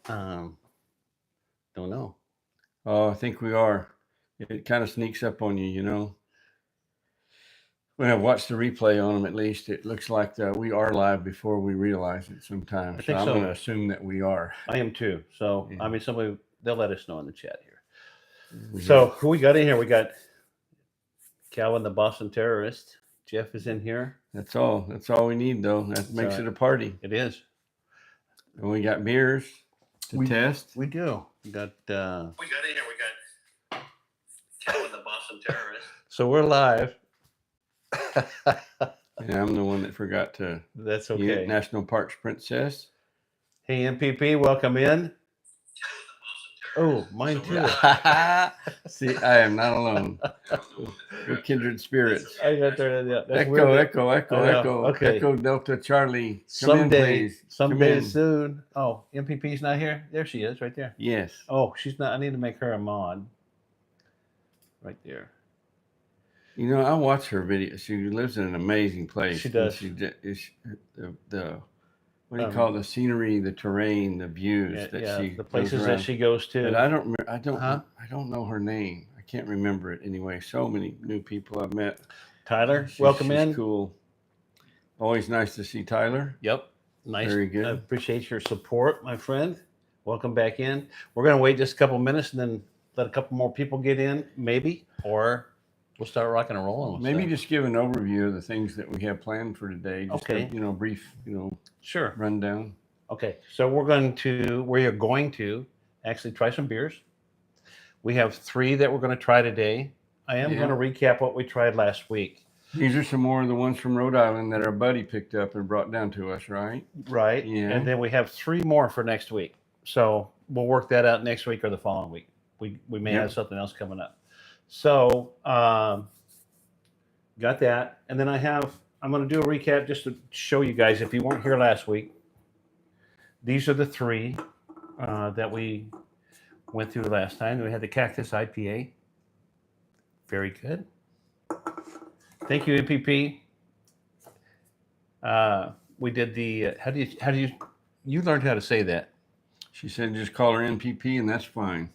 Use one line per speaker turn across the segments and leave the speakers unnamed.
Don't know.
Oh, I think we are. It kind of sneaks up on you, you know. When I watched the replay on them, at least it looks like we are live before we realize it sometimes.
I think
I'm
so.
going to assume that we are.
I am too. So,
Yeah.
I mean, they'll let us know in the chat here. So, who we got in here? We got Calvin, the Boston terrorist. Jeff is in here.
That's all. That's all we need, though. That makes it a party.
It is.
And we got beers to test.
We do. We got in here. We got Calvin, the Boston terrorist. So we're live.
Yeah, I'm the one that forgot to.
That's okay.
National Parks Princess.
Hey, MPP, welcome in. Oh, mine too.
See, I am not alone. We're kindred spirits.
I got there. Yeah,
Echo.
Okay.
Echo Delta Charlie.
Someday soon. Oh, MPP's not here? There she is, right there.
Yes.
Oh, she's not. I need to make her a mod. Right there.
You know, I watch her video. She lives in an amazing place.
She does.
What do you call the scenery, the terrain, the views
the places that she goes to.
But I don't know her name. I can't remember it anyway. So many new people I've met.
Tyler, welcome in.
Cool. Always nice to see Tyler.
Yep. Nice.
Very good.
I appreciate your support, my friend. Welcome back in. We're going to wait just a couple minutes and then let a couple more people get in, maybe, or we'll start rocking and rolling.
Maybe just give an overview of the things that we have planned for today. Just
okay.
A, brief,
sure,
rundown.
Okay. So we are going to actually try some beers. We have 3 that we're going to try today. I am going to recap what we tried last week.
These are some more of the ones from Rhode Island that our buddy picked up and brought down to us, right?
Right.
Yeah.
And then we have 3 more for next week. So we'll work that out next week or the following week. We may have something else coming up. So got that. And then I'm going to do a recap just to show you guys, if you weren't here last week, these are the 3 that we went through last time. We had the Cactus IPA. Very good. Thank you, MPP. We did the, how do you learned how to say that?
She said just call her MPP and that's fine.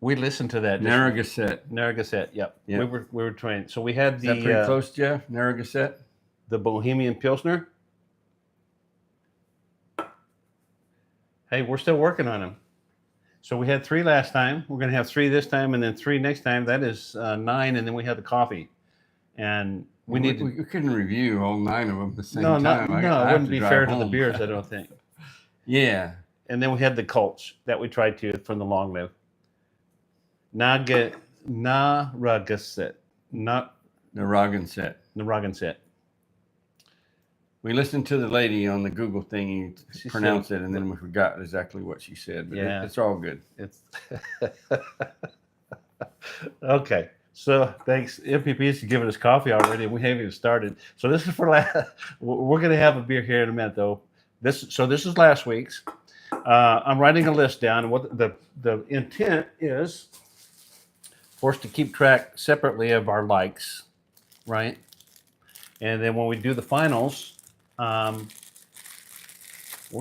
We listened to that.
Narragansett.
Yep. We were trying. So we had the.
Is that pretty close, Jeff? Narragansett.
The Bohemian Pilsner. Hey, we're still working on them. So we had 3 last time. We're going to have 3 this time, and then 3 next time. That is 9, and then we had the coffee. And we
couldn't review all 9 of them at the same time.
No, it wouldn't be fair to the beers, I don't think.
Yeah.
And then we had the Colts that we tried to from the Long Live. Narragansett.
We listened to the lady on the Google thing pronounce it, and then we forgot exactly what she said. But it's all good.
It's okay. So thanks, MPP, for giving us coffee already. We haven't even started. So this is for last. We're going to have a beer here in a minute, though. This is last week's. I'm writing a list down, and what the intent is for us to keep track separately of our likes, right? And then when we do the finals, we're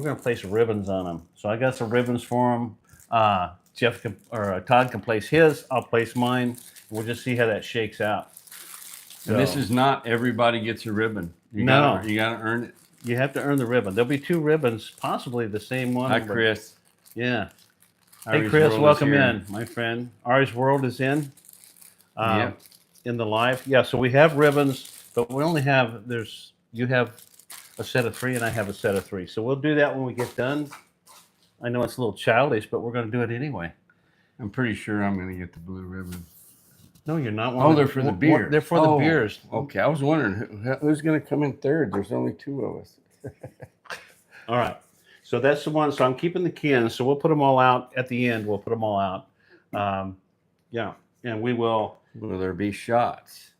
going to place ribbons on them. So I got some ribbons for them. Todd can place his. I'll place mine. We'll just see how that shakes out.
So, and this is not everybody gets a ribbon. You got to earn it.
You have to earn the ribbon. There'll be 2 ribbons, possibly the same one.
Hi, Chris.
Yeah. Hey, Chris, welcome in, my friend. Ari's World is in the live. Yeah, so we have ribbons, but we only have, you have a set of 3 and I have a set of 3. So we'll do that when we get done. I know it's a little childish, but we're going to do it anyway.
I'm pretty sure I'm going to get the blue ribbon.
No, you're not.
They're for the beer.
They're for the beers.
Okay, I was wondering who's going to come in third. There's only 2 of us.
All right. So that's the one. So I'm keeping the cans. So we'll put them all out at the end. We'll put them all out. And we will.
Will there be shots?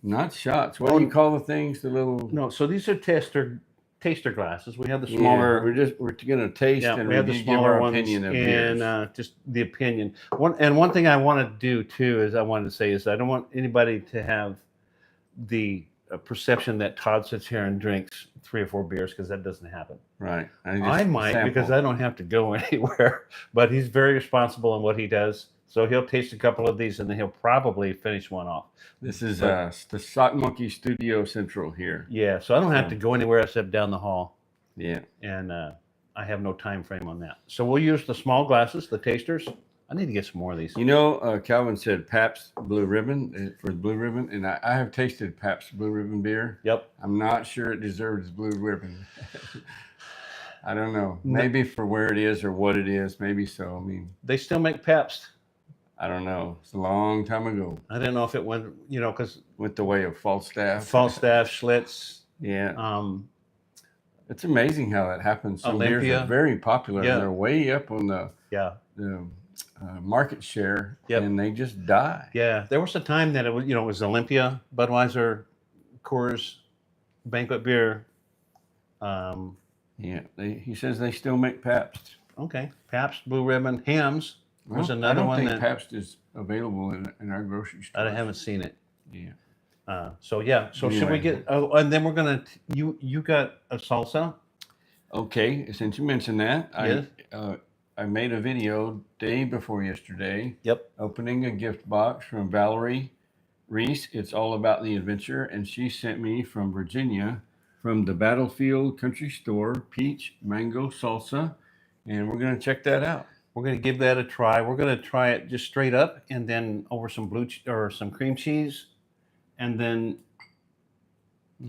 Not shots. What do you call the things? The little.
No. So these are taster glasses. We have the smaller.
We're going to taste and
we have the smaller ones
and
just the opinion. One thing I want to do too is I wanted to say is I don't want anybody to have the perception that Todd sits here and drinks 3 or 4 beers because that doesn't happen.
Right.
I might because I don't have to go anywhere. But he's very responsible in what he does. So he'll taste a couple of these and then he'll probably finish one off.
This is the Sock Monkey Studio Central here.
Yeah, so I don't have to go anywhere except down the hall.
Yeah.
And I have no time frame on that. So we'll use the small glasses, the tasters. I need to get some more of these.
You know, Calvin said Pabst Blue Ribbon for the Blue Ribbon, and I have tasted Pabst Blue Ribbon beer.
Yep.
I'm not sure it deserves Blue Ribbon. I don't know. Maybe for where it is or what it is. Maybe so. I mean,
they still make Pabst.
I don't know. It's a long time ago.
I don't know if it went, you know, because
went the way of Falstaff,
Schlitz.
Yeah. It's amazing how that happens. Some
Olympia.
beers are very popular.
Yeah.
And they're way up on the market share, and they just die.
Yeah, there was a time that it was, you know, it was Olympia, Budweiser, Coors, Banquet beer.
Yeah, he says they still make Pabst.
Okay, Pabst Blue Ribbon. Hams was another one.
I don't think Pabst is available in our grocery store.
I haven't seen it.
Yeah.
So anyway. Should we get? Oh, and then we're gonna. You got a salsa.
Okay, since you mentioned that,
yes.
I made a video day before yesterday.
Yep.
Opening a gift box from Valerie Reese. It's all about the adventure, and she sent me from Virginia, from the Battlefield Country Store, peach mango salsa, and we're gonna check that out.
We're gonna give that a try. We're gonna try it just straight up, and then over some some cream cheese, and then.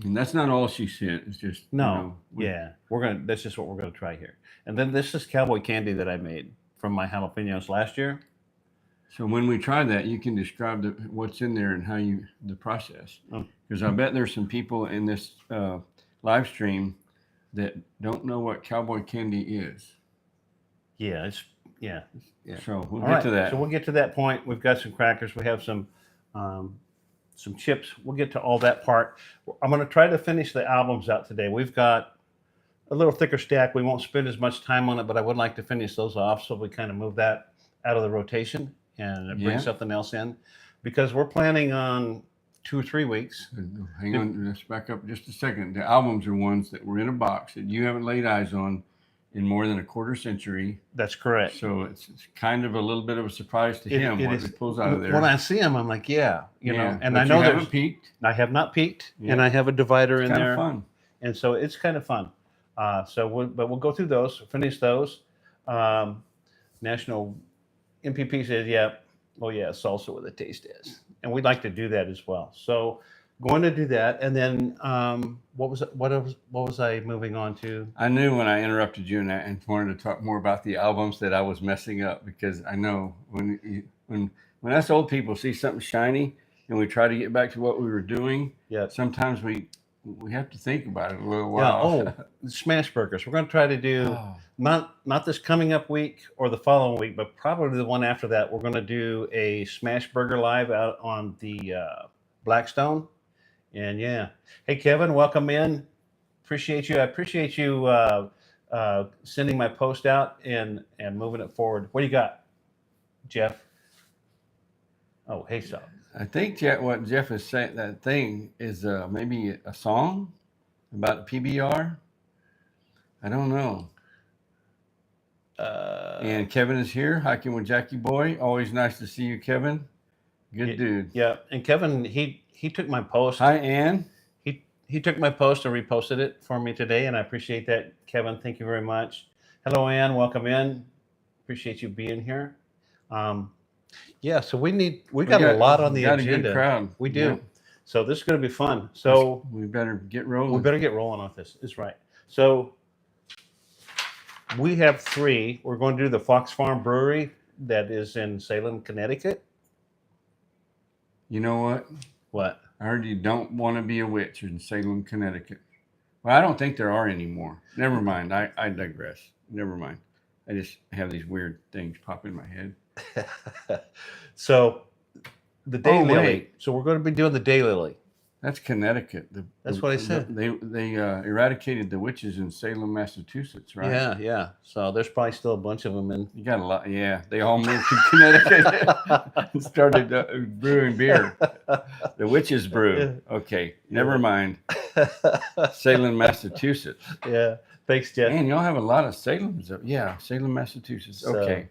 And that's not all she sent. It's just
no. That's just what we're gonna try here. And then this is Cowboy Candy that I made from my jalapenos last year.
So when we try that, you can describe what's in there and how the process. Because I bet there's some people in this live stream that don't know what Cowboy Candy is.
Yeah,
So we'll get to that.
So we'll get to that point. We've got some crackers. We have some chips. We'll get to all that part. I'm going to try to finish the albums out today. We've got a little thicker stack. We won't spend as much time on it, but I would like to finish those off so we kind of move that out of the rotation and bring something else in, because we're planning on 2 or 3 weeks.
Hang on, let's back up just a second. The albums are ones that were in a box that you haven't laid eyes on in more than a quarter century.
That's correct.
So it's kind of a little bit of a surprise to him what he pulls out of there.
When I see him, I'm like, you know, and I know
you haven't peeked.
I have not peeked, and I have a divider in there.
It's kind of fun.
And so it's kind of fun. But we'll go through those, finish those. National MPP says, salsa with a taste is. And we'd like to do that as well. So going to do that. And then what was I moving on to?
I knew when I interrupted you and wanted to talk more about the albums that I was messing up, because I know when us old people see something shiny and we try to get back to what we were doing, sometimes we have to think about it a little while.
Smash burgers. We're going to try to do not this coming up week or the following week, but probably the one after that. We're going to do a smash burger live out on the Blackstone. And hey Kevin, welcome in. Appreciate you. I appreciate you sending my post out and moving it forward. What do you got, Jeff? Oh, hey, so.
I think what Jeff is saying, that thing is maybe a song about PBR. I don't know. And Kevin is here, hiking with Jackie Boy. Always nice to see you, Kevin. Good dude.
Yeah, and Kevin, he took my post.
Hi, Ann.
He took my post and reposted it for me today, and I appreciate that, Kevin. Thank you very much. Hello, Ann. Welcome in. Appreciate you being here. So we got a lot on the agenda.
A good crowd.
We do. Yeah. So this is going to be fun. So
we better get rolling.
We better get rolling on this. That's right. So we have 3. We're going to do the Fox Farm Brewery that is in Salem, Connecticut.
You know what?
What?
I heard you don't want to be a witch in Salem, Connecticut. Well, I don't think there are anymore. Never mind. I digress. Never mind. I just have these weird things pop in my head.
So the daylily. So we're going to be doing the daylily.
That's Connecticut.
That's what I said.
They eradicated the witches in Salem, Massachusetts, right?
Yeah, yeah. So there's probably still a bunch of them in.
You got a lot. Yeah, they all moved to Connecticut and started brewing beer. The witches brew. Okay, never mind. Salem, Massachusetts.
Yeah. Thanks, Jeff.
Man, y'all have a lot of Salems. Yeah, Salem, Massachusetts. Okay.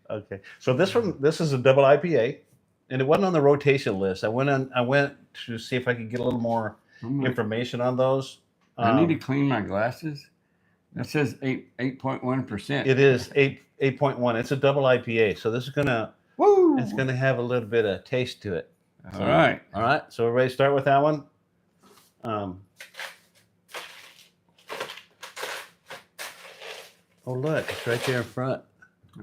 Okay. So this is a double IPA, and it wasn't on the rotation list. I went to see if I could get a little more information on those.
I need to clean my glasses. That says 8.1%.
It is 8.1. It's a double IPA, so this is it's gonna have a little bit of taste to it.
All right.
All right. So we're ready to start with that one. Oh look, it's right there in front.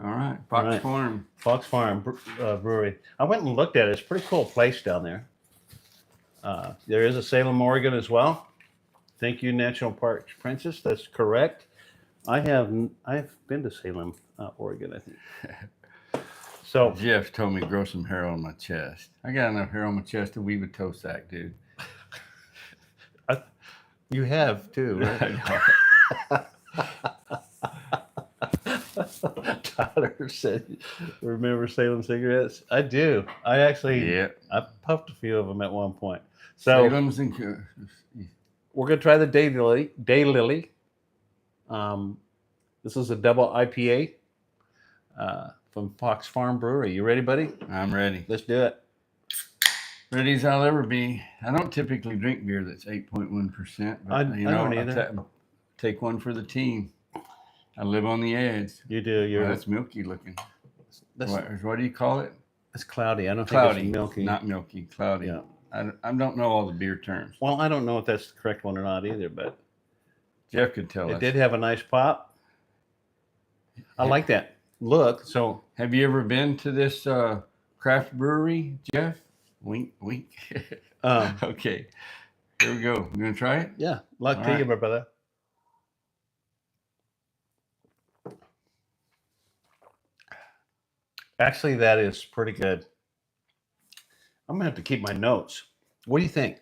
All right, Fox Farm
Brewery. I went and looked at it. It's a pretty cool place down there. There is a Salem, Oregon as well. Thank you, National Park Princess. That's correct. I've been to Salem, Oregon, I think. So
Jeff told me to grow some hair on my chest. I got enough hair on my chest to weave a toe sack, dude.
You have too, right? Tyler said, "Remember Salem cigarettes?" I do. I puffed a few of them at one point. So
Salem's
we're gonna try the Daylily. This is a double IPA from Fox Farm Brewery. You ready, buddy?
I'm ready.
Let's do it.
Ready as I'll ever be. I don't typically drink beer that's 8.1%. But
I don't either.
Take one for the team. I live on the edge.
You do.
That's milky looking. What do you call it?
It's cloudy. I don't think it's milky.
Not milky, cloudy.
Yeah.
I don't know all the beer terms.
Well, I don't know if that's the correct one or not either, but
Jeff could tell us.
It did have a nice pop. I like that look. So,
have you ever been to this craft brewery, Jeff? Wink, wink. Okay, here we go. You gonna try it?
Yeah. Luck to you, my brother. Actually, that is pretty good. I'm gonna have to keep my notes. What do you think?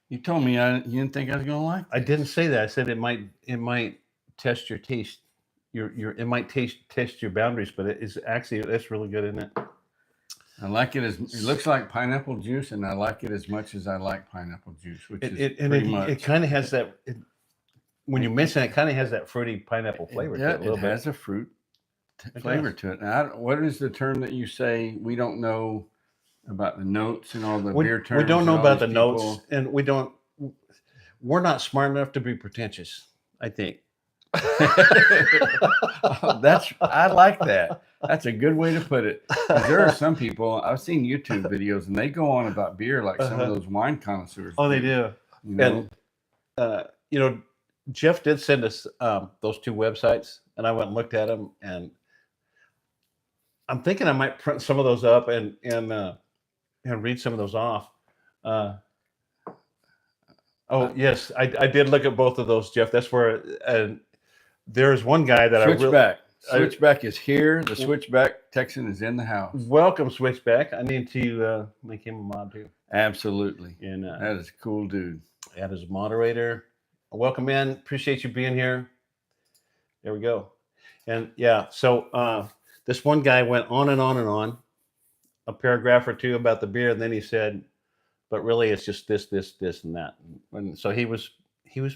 You told me you didn't think I was gonna like it.
I didn't say that. I said it might test your taste. It might test your boundaries, but it's really good, isn't it?
I like it it looks like pineapple juice, and I like it as much as I like pineapple juice, which is pretty much. It
kind of has that. When you mention it, kind of has that fruity pineapple flavor to it.
It has a fruit flavor to it. Now, what is the term that you say we don't know about the notes and all the beer terms?
We don't know about the notes, and we're not smart enough to be pretentious, I think.
I like that. That's a good way to put it. There are some people, I've seen YouTube videos, and they go on about beer like some of those wine connoisseurs.
Oh, they do. And Jeff did send us those two websites, and I went and looked at them, and I'm thinking I might print some of those up and read some of those off. Yes, I did look at both of those, Jeff. That's where there's one guy that
Switchback is here. The Switchback Texan is in the house.
Welcome, Switchback. I need to make him a mod too.
Absolutely.
And
that is a cool dude.
Add as a moderator. Welcome in. Appreciate you being here. There we go. And yeah, so this one guy went on and on and on, a paragraph or two about the beer, and then he said, but really it's just this, and that. And so he was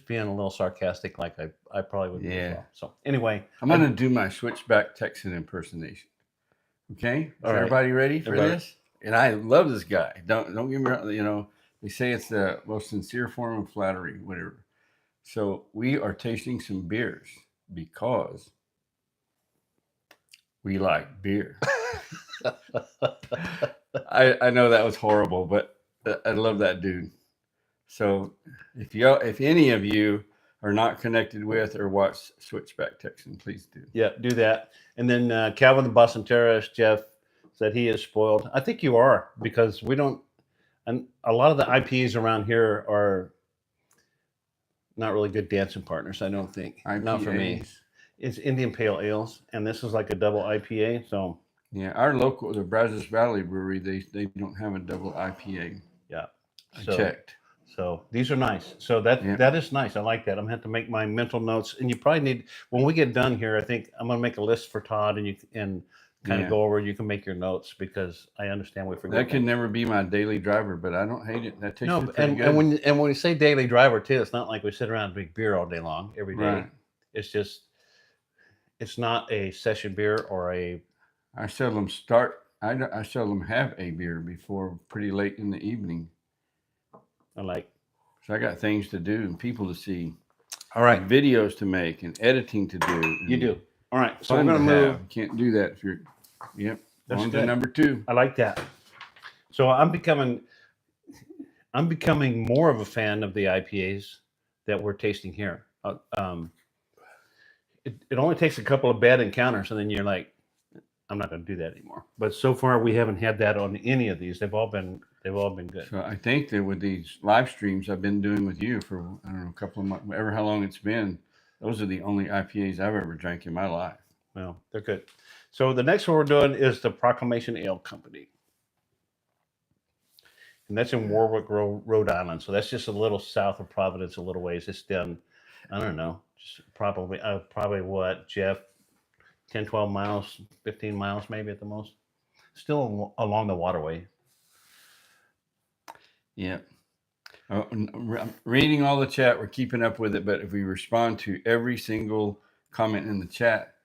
being a little sarcastic, like I probably would be as well. So anyway,
I'm going to do my Switchback Texan impersonation. Okay, is everybody ready for this? And I love this guy. Don't get me wrong. They say it's the most sincere form of flattery, whatever. So we are tasting some beers because we like beer. I know that was horrible, but I love that dude. So if any of you are not connected with or watch Switchback Texan, please do.
Yeah, do that. And then Calvin the Boston Terrorist, Jeff, said he is spoiled. I think you are, because we don't, and a lot of the IPAs around here are not really good dancing partners, I don't think.
IPAs.
Not for me. It's Indian Pale Ales, and this is like a double IPA. So
yeah, our local, the Brazos Valley Brewery, they don't have a double IPA.
Yeah,
I checked.
So these are nice. So that is nice. I like that. I'm gonna have to make my mental notes. And you probably need, when we get done here, I think I'm gonna make a list for Todd, and you and kind of go over. You can make your notes, because I understand we forget.
That can never be my daily driver, but I don't hate it. That tastes pretty good.
And when you say daily driver too, it's not like we sit around and drink beer all day long every day.
Right.
It's just, it's not a session beer or a.
I seldom have a beer before pretty late in the evening. So I got things to do and people to see.
All right.
Videos to make and editing to do.
You do. All right. So
we're
going to move.
Can't do that if you're,
That's
on to number 2.
I like that. So I'm becoming more of a fan of the IPAs that we're tasting here. It only takes a couple of bad encounters, and then you're like, I'm not going to do that anymore. But so far, we haven't had that on any of these. They've all been good.
So I think that with these live streams I've been doing with you for, I don't know, a couple of months, ever how long it's been, those are the only IPAs I've ever drank in my life.
Well, they're good. So the next one we're doing is the Proclamation Ale Company. And that's in Warwick, Rhode Island. So that's just a little south of Providence, a little ways. It's down, I don't know, just probably what, Jeff, 10, 12 miles, 15 miles maybe at the most. Still along the waterway.
Yeah. Reading all the chat, we're keeping up with it. But if we respond to every single comment in the chat,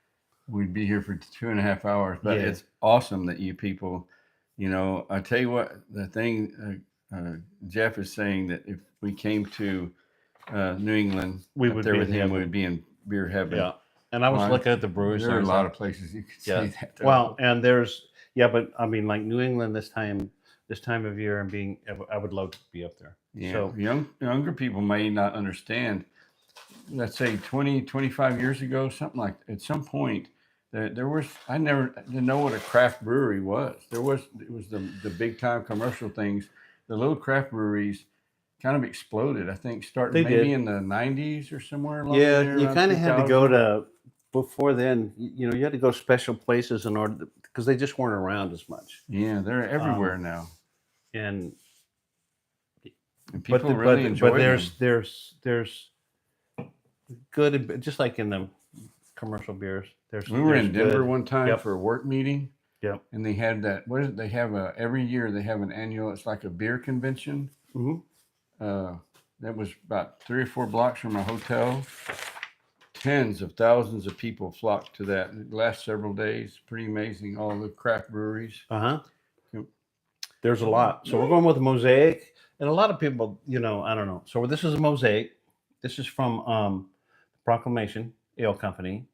we'd be here for 2.5 hours. But it's awesome that you people, I tell you what, the thing Jeff is saying, that if we came to New England,
we would
there with him, we would be in beer heaven.
Yeah. And I was looking at the brews.
There are a lot of places you could say that.
Well, and there's, but I mean, like New England this time of year, and I would love to be up there.
Yeah.
So
younger people may not understand. Let's say 20, 25 years ago, something like, at some point, I never didn't know what a craft brewery was. It was the big time commercial things. The little craft breweries kind of exploded, I think, starting maybe in the 90s or somewhere along there.
You kind of had to go to, before then, you had to go special places in order, because they just weren't around as much.
Yeah, they're everywhere now.
And
people really enjoy
them. But there's good, just like in the commercial beers.
We were in Denver one time for a work meeting.
Yep.
And they had that. What is it? They have every year they have an annual. It's like a beer convention.
Mm-hmm.
That was about 3 or 4 blocks from our hotel. Tens of thousands of people flocked to that. It lasts several days. Pretty amazing. All the craft breweries.
There's a lot. So we're going with a Mosaic, and a lot of people, I don't know. So this is a Mosaic. This is from Proclamation Ale Company.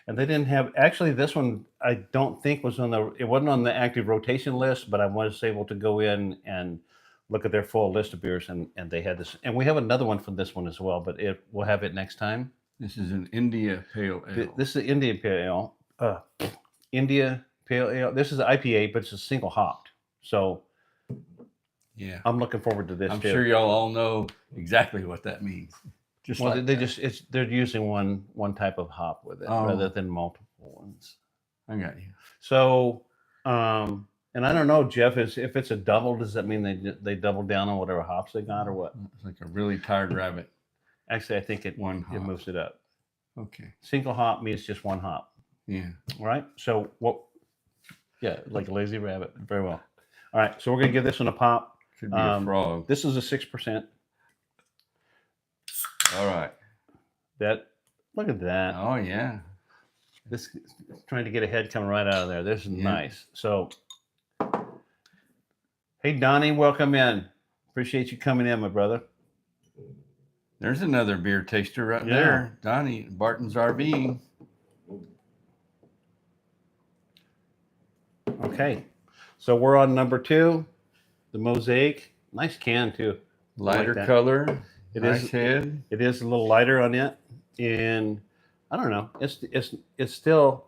And they didn't have, actually this one I don't think it wasn't on the active rotation list, but I was able to go in and look at their full list of beers, and they had this. And we have another one from this one as well, but we'll have it next time.
This is an India Pale Ale.
This is an India Pale Ale. India Pale Ale. This is an IPA, but it's a single hopped. So
yeah,
I'm looking forward to this.
I'm sure y'all all know exactly what that means.
They're using one type of hop with it rather than multiple ones.
I got you.
So, and I don't know, Jeff, if it's a double, does that mean they double down on whatever hops they got, or what?
It's like a really tired rabbit.
Actually, I think it moves it up.
Okay.
Single hop means just one hop.
Yeah.
All right. So what? Yeah, like a lazy rabbit. Very well. All right. So we're gonna give this one a pop.
Could be a frog.
This is a 6%.
All right.
Look at that.
Oh yeah.
This trying to get a head coming right out of there. This is nice. So, hey Donnie, welcome in. Appreciate you coming in, my brother.
There's another beer taster right there. Donnie, Barton's RV.
Okay. So we're on number 2, the Mosaic. Nice can too.
Lighter color. Nice head.
It is a little lighter on it, and I don't know. It's still.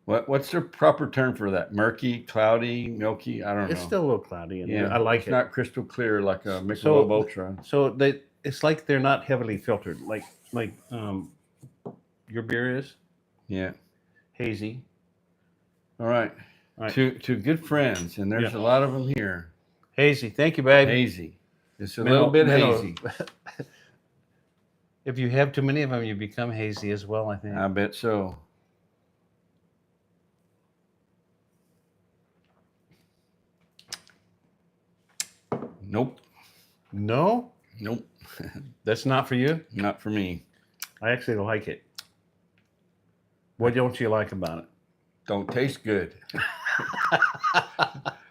What's the proper term for that? Murky, cloudy, milky? I don't know.
It's still a little cloudy in there. I like it.
It's not crystal clear like a Michelob Ultra.
So it's like they're not heavily filtered, like your beer is.
Yeah.
Hazy.
All right. Two good friends, and there's a lot of them here.
Hazy. Thank you, babe.
Hazy. Just a little bit hazy.
If you have too many of them, you become hazy as well, I think.
I bet so. Nope.
No?
Nope.
That's not for you?
Not for me.
I actually like it. What don't you like about it?
Don't taste good.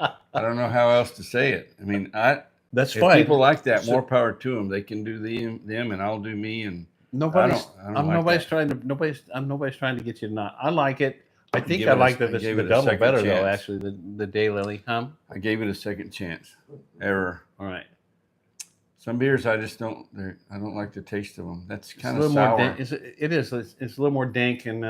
I don't know how else to say it. I mean,
That's
if
fine.
people like that, more power to them. They can do them, and I'll do me. And
nobody's
nobody's
trying to get you to not. I like it. I think
gave
I
it a-
like
I
the
gave it a
double
second
better though.
chance.
Actually, the daylily.
I gave it a second chance. Error.
All right.
Some beers I just don't. I don't like the taste of them. That's kind
It's a
of
little
sour.
more dank. It is. It's a little more dank and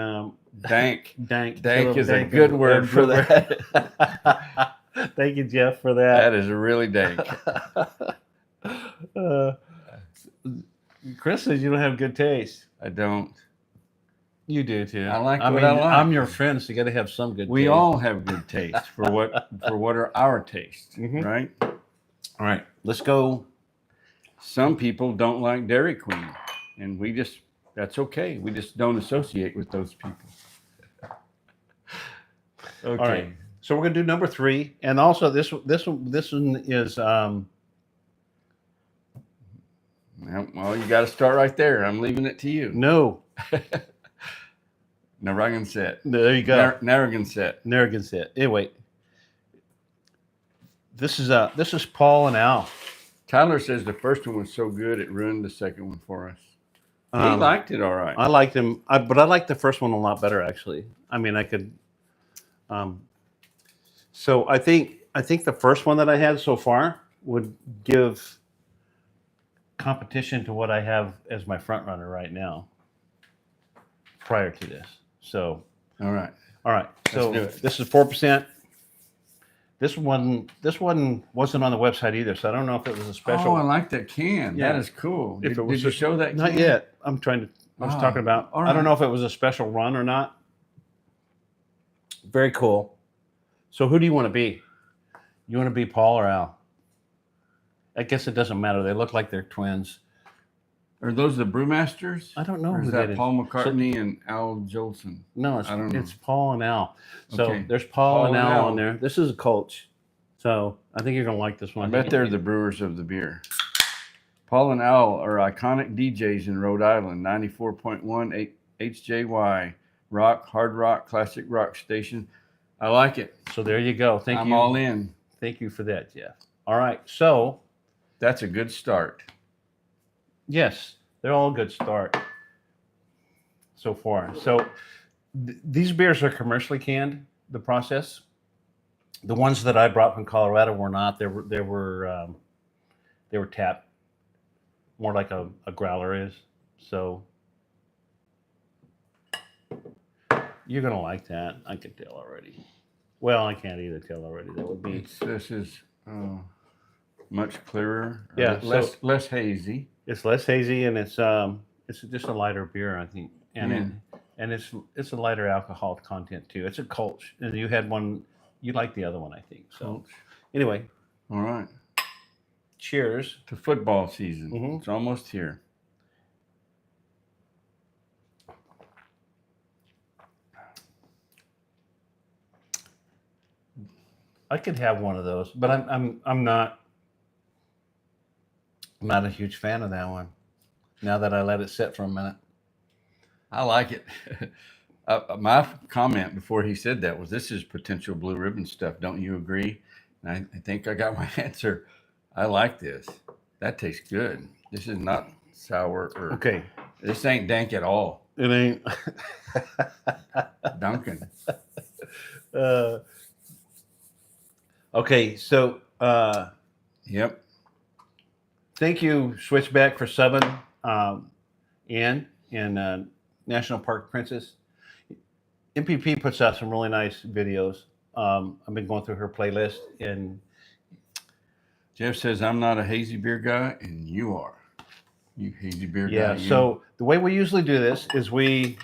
Dank.
dank.
Dank is a good word for
that. Thank you, Jeff, for that.
That is really dank.
Chris says you don't have good taste.
I don't.
You do too.
I like
I
what
mean,
I like.
I'm your friend, so you got to have some good.
We
taste.
all have good taste for what are our tastes,
Mhm.
right?
All right, let's go.
Some people don't like Dairy Queen, and that's okay. We just don't associate with those people. Okay.
All right. So we're gonna do number 3, and also this one is
Well, you got to start right there. I'm leaving it to you.
no.
Narragansett.
There you go.
Narragansett.
Narragansett. Anyway, this is Paul and Al.
Tyler says the first one was so good it ruined the second one for us. He liked it all right.
I liked him, but I liked the first one a lot better actually. I mean, I could. So I think the first one that I had so far would give competition to what I have as my front runner right now. Prior to this, so
all right.
So
Let's do it.
this is 4%. This one wasn't on the website either, so I don't know if it was a special.
Oh, I like that can.
Yeah.
That is cool.
If
Did you show that?
Not
can?
yet. I was talking about.
all
I don't
right.
know if it was a special run or not. Very cool. So who do you want to be? You want to be Paul or Al? I guess it doesn't matter. They look like they're twins.
Are those the Brewmasters?
I don't know
Or
who
is
that
that
is.
Paul McCartney and Al Jolson?
No,
I don't know.
it's Paul and Al. So
Okay.
there's Paul and
and
Al
Al.
on there. This is a Colch. So I think you're gonna like this one.
I bet they're the brewers of the beer. Paul and Al are iconic DJs in Rhode Island, 94.1 HJY, hard rock, classic rock station. I like it.
So there you go. Thank you.
I'm all in.
Thank you for that, Jeff. All right. So
That's a good start.
yes, they're all a good start so far. So these beers are commercially canned. The process. The ones that I brought from Colorado were not. They were tapped, more like a growler is. So you're gonna like that. I can tell already. Well, I can't either tell already. That would be.
This is much clearer.
Yeah,
less hazy.
It's less hazy and it's just a lighter beer, I think, and it's a lighter alcohol content too. It's a Colch, and you had one. You like the other one, I think. So anyway,
All right.
cheers.
To football season.
Mhm.
It's almost here.
I could have one of those, but I'm not a huge fan of that one. Now that I let it sit for a minute.
I like it. My comment before he said that was, "This is potential blue ribbon stuff. Don't you agree?" And I think I got my answer. I like this. That tastes good. This is not sour or
Okay,
This ain't dank at all,
it ain't.
Duncan.
Okay, so
Yep.
thank you, Switchback, for subbing in National Park Princess. MPP puts out some really nice videos. I've been going through her playlist, and
Jeff says, "I'm not a hazy beer guy, and you are. You hazy beer guy."
yeah.
you.
So the way we usually do this is we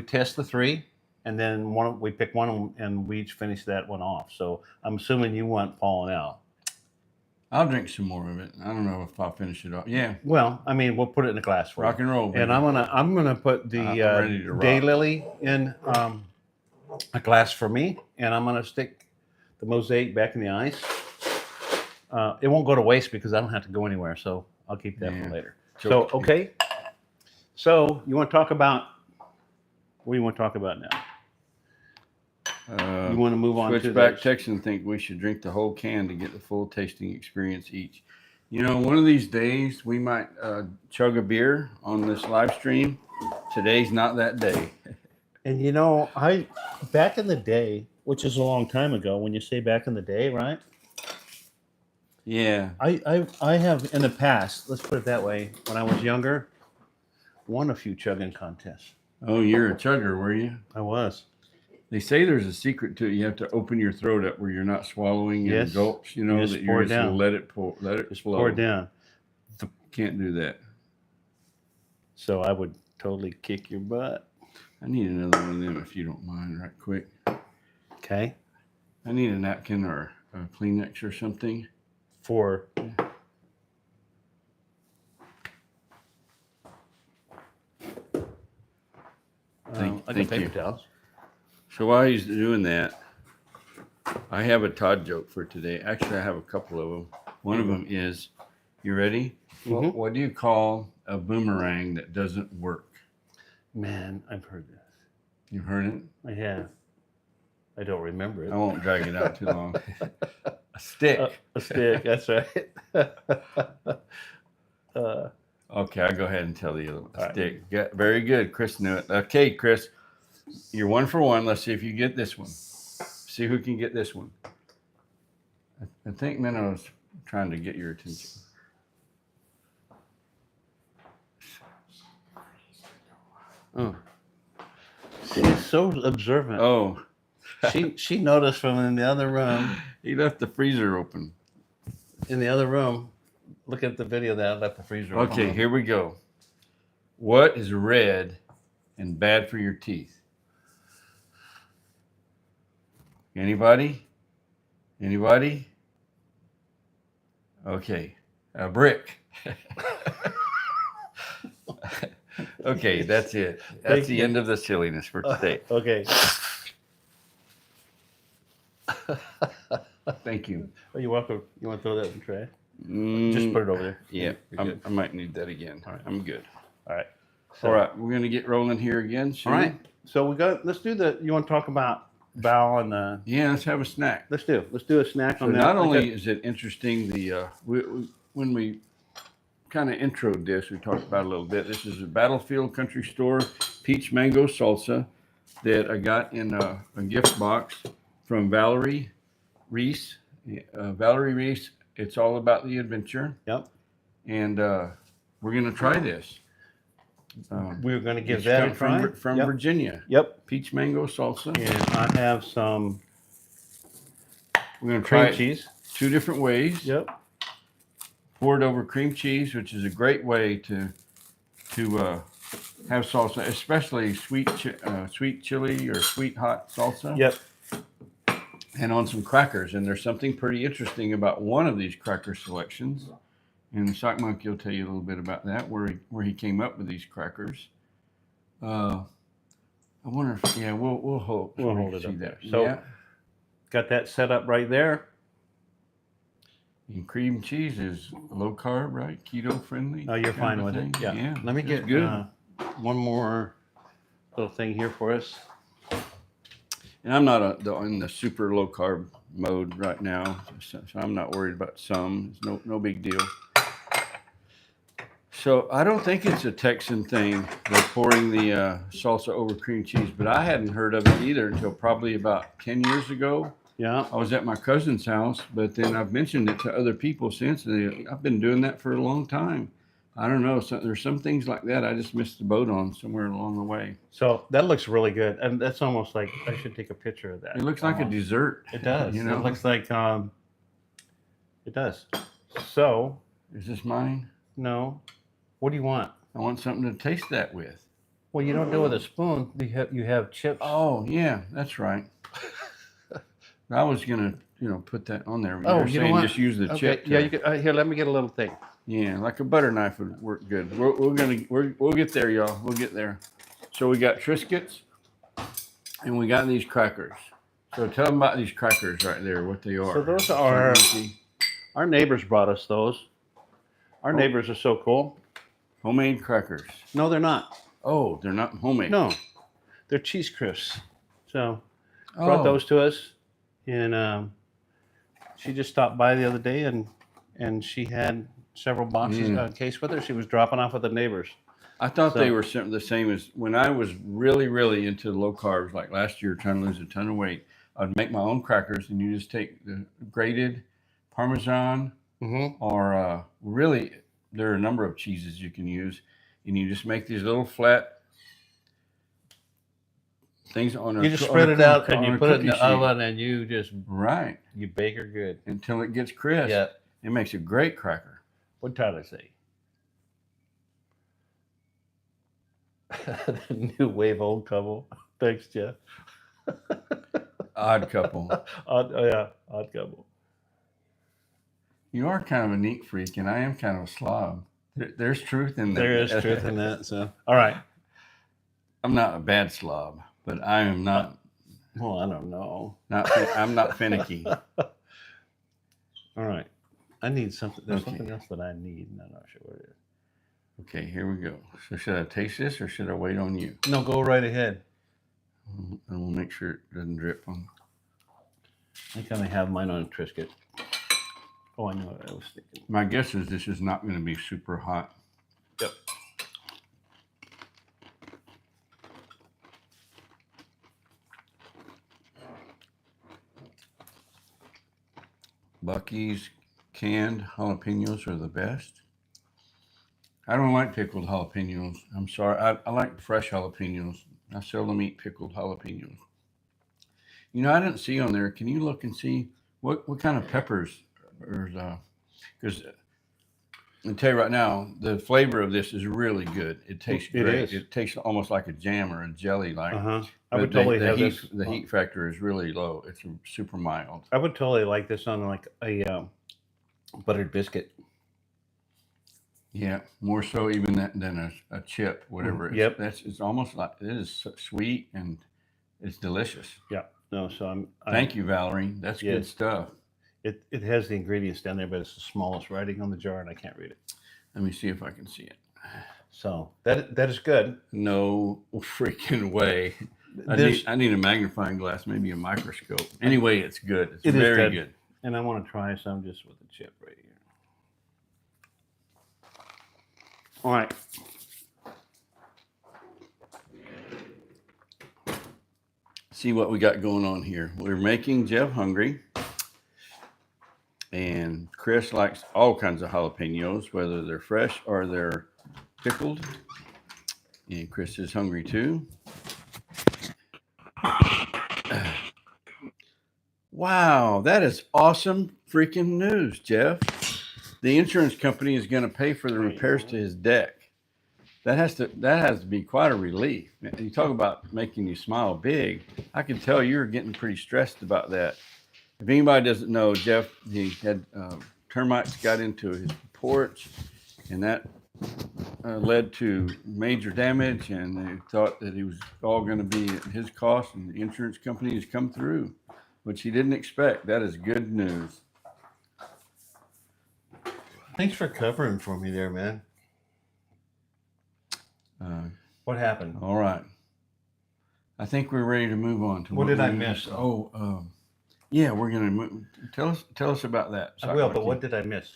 test the 3, and then we pick one, and we each finish that one off. So I'm assuming you want Paul and Al.
I'll drink some more of it. I don't know if I'll finish it off. Yeah.
Well, I mean, we'll put it in a glass for
Rock
you.
and roll, baby.
And I'm gonna put the
ready to rock.
daylily in a glass for me, and I'm gonna stick the mosaic back in the ice. It won't go to waste because I don't have to go anywhere, so I'll keep that for later. So okay. So you want to talk about what do you want to talk about now? You want to move on to
Switchback Texan think we should drink the whole can to get the full tasting experience each. You know, one of these days we might chug a beer on this live stream. Today's not that day.
And you know, back in the day, which is a long time ago, when you say back in the day, right?
Yeah.
I have in the past, let's put it that way, when I was younger, won a few chugging contests.
Oh, you're a chugger, were you?
I was.
They say there's a secret to it. You have to open your throat up where you're not swallowing in gulps, you know,
you
that you're just going to let it flow.
Pour it down.
Can't do that.
So I would totally kick your butt.
I need another one of them if you don't mind, right quick.
Okay.
I need a napkin or a Kleenex or something.
For
thank you.
Towels.
So while he's doing that, I have a Todd joke for today. Actually, I have a couple of them. One of them is, you ready?
Mm-hmm.
What do you call a boomerang that doesn't work?
Man, I've heard this.
You've heard it?
I have. I don't remember it.
I won't drag it out too long. A stick.
A stick, that's right.
Okay, I'll go ahead and tell the other one.
Right.
Stick. Yeah, very good. Chris knew it. Okay, Chris, you're 1 for 1. Let's see if you get this one. See who can get this one. I think Minnow's trying to get your attention.
Oh. She's so observant.
Oh.
She noticed from in the other room.
He left the freezer open.
In the other room, look at the video that I left the freezer open.
Okay, here we go. What is red and bad for your teeth? Anybody? Anybody? Okay, a brick. Okay, that's it. That's the end of the silliness for today.
Okay.
Thank you.
Oh, you're welcome. You want to throw that in the tray? Just put it over there.
Yeah, I might need that again.
All right.
I'm good.
All right.
All right, we're gonna get rolling here again soon.
All right. So let's do you want to talk about Val and
yeah, let's have a snack.
let's do a snack
So
on that.
not only is it interesting, when we kind of introed this, we talked about it a little bit. This is a Battlefield Country Store peach mango salsa that I got in a gift box from Valerie Reese. Valerie Reese, it's all about the adventure.
Yep.
And we're gonna try this.
We're going to give
It's
that a
come
try.
from
Yep.
Virginia.
Yep.
Peach mango salsa.
And I have some
We're gonna try
cream
it
cheese.
2 different ways.
Yep.
Poured over cream cheese, which is a great way to have salsa, especially sweet chili or sweet hot salsa.
Yep.
And on some crackers. And there's something pretty interesting about one of these cracker selections. And the Sock Monkey will tell you a little bit about that, where he came up with these crackers. I wonder if we'll hold
it up there. So
yeah.
got that set up right there.
And cream cheese is low carb, right? Keto friendly.
Oh, you're fine with it. Yeah. Let me get
good.
One more little thing here for us.
And I'm not in the super low carb mode right now, so I'm not worried about some. It's no big deal. So I don't think it's a Texan thing, they're pouring the salsa over cream cheese, but I hadn't heard of it either until probably about 10 years ago.
Yeah.
I was at my cousin's house, but then I've mentioned it to other people since. And I've been doing that for a long time. I don't know. So there's some things like that I just missed the boat on somewhere along the way.
So that looks really good. And that's almost like I should take a picture of that.
It looks like a dessert.
It does.
You know?
It looks like it does. So
Is this mine?
no. What do you want?
I want something to taste that with.
Well, you don't do it with a spoon. You have chips.
Oh, yeah, that's right. I was going to put that on there.
Oh,
You're
you know
saying
what?
just use the
Okay.
chip.
Yeah, you can, here. Let me get a little thing.
Yeah, like a butter knife would work good. We'll get there, y'all. We'll get there. So we got Triscuits, and we got these crackers. So tell them about these crackers right there, what they are.
So those are our neighbors brought us those. Our neighbors are so cool.
Homemade crackers.
No, they're not.
Oh, they're not homemade.
No, they're cheese crisps. So brought those to us, and she just stopped by the other day, and she had several boxes case with her. She was dropping off with the neighbors.
I thought they were the same as when I was really, really into low carbs, like last year, trying to lose a ton of weight. I'd make my own crackers, and you just take the grated Parmesan, or really, there are a number of cheeses you can use, and you just make these little flat things on a.
You just spread it out, and you put it in the oven, and you just you bake her good
until it gets crisp.
Yeah,
it makes a great cracker.
What did I say? The new wave old couple. Thanks, Jeff.
Odd couple.
Odd couple.
You are kind of a neat freak, and I am kind of a slob. There's truth in that.
There is truth in that. So, all right.
I'm not a bad slob, but I am not.
Well, I don't know.
I'm not finicky.
All right. I need something. There's something else that I need, and I'm not sure what it is.
Okay, here we go. So should I taste this, or should I wait on you?
No, go right ahead.
And we'll make sure it doesn't drip on.
I kind of have mine on a Triscuit. Oh, I know what I was thinking.
My guess is this is not going to be super hot.
Yep.
Buc-ee's canned jalapenos are the best. I don't like pickled jalapenos. I'm sorry. I like fresh jalapenos. I seldom eat pickled jalapenos. I didn't see on there. Can you look and see what kind of peppers are? Because I'll tell you right now, the flavor of this is really good. It tastes great. It tastes almost like a jam or a jelly. Like
I would totally have this.
The heat factor is really low. It's super mild.
I would totally like this on like a buttered biscuit.
Yeah, more so even than a chip, whatever.
Yep.
It's almost like it is so sweet and it's delicious.
Yeah. No, so
Thank you, Valerie. That's good stuff.
It has the ingredients down there, but it's the smallest writing on the jar, and I can't read it.
Let me see if I can see it.
So that is good.
No freaking way. I need a magnifying glass, maybe a microscope. Anyway, it's good. It's very good.
And I want to try some just with the chip right here. All right.
See what we got going on here. We're making Jeff hungry. And Chris likes all kinds of jalapenos, whether they're fresh or they're pickled. And Chris is hungry too. Wow, that is awesome freaking news, Jeff. The insurance company is going to pay for the repairs to his deck. That has to be quite a relief. You talk about making you smile big. I can tell you're getting pretty stressed about that. If anybody doesn't know, Jeff, he had termites got into his porch, and that led to major damage, and they thought that it was all going to be at his cost, and the insurance company has come through, which he didn't expect. That is good news.
Thanks for covering for me there, man. What happened?
All right. I think we're ready to move on to
what did I miss?
Yeah, we're going to tell us about that.
I will, but what did I miss?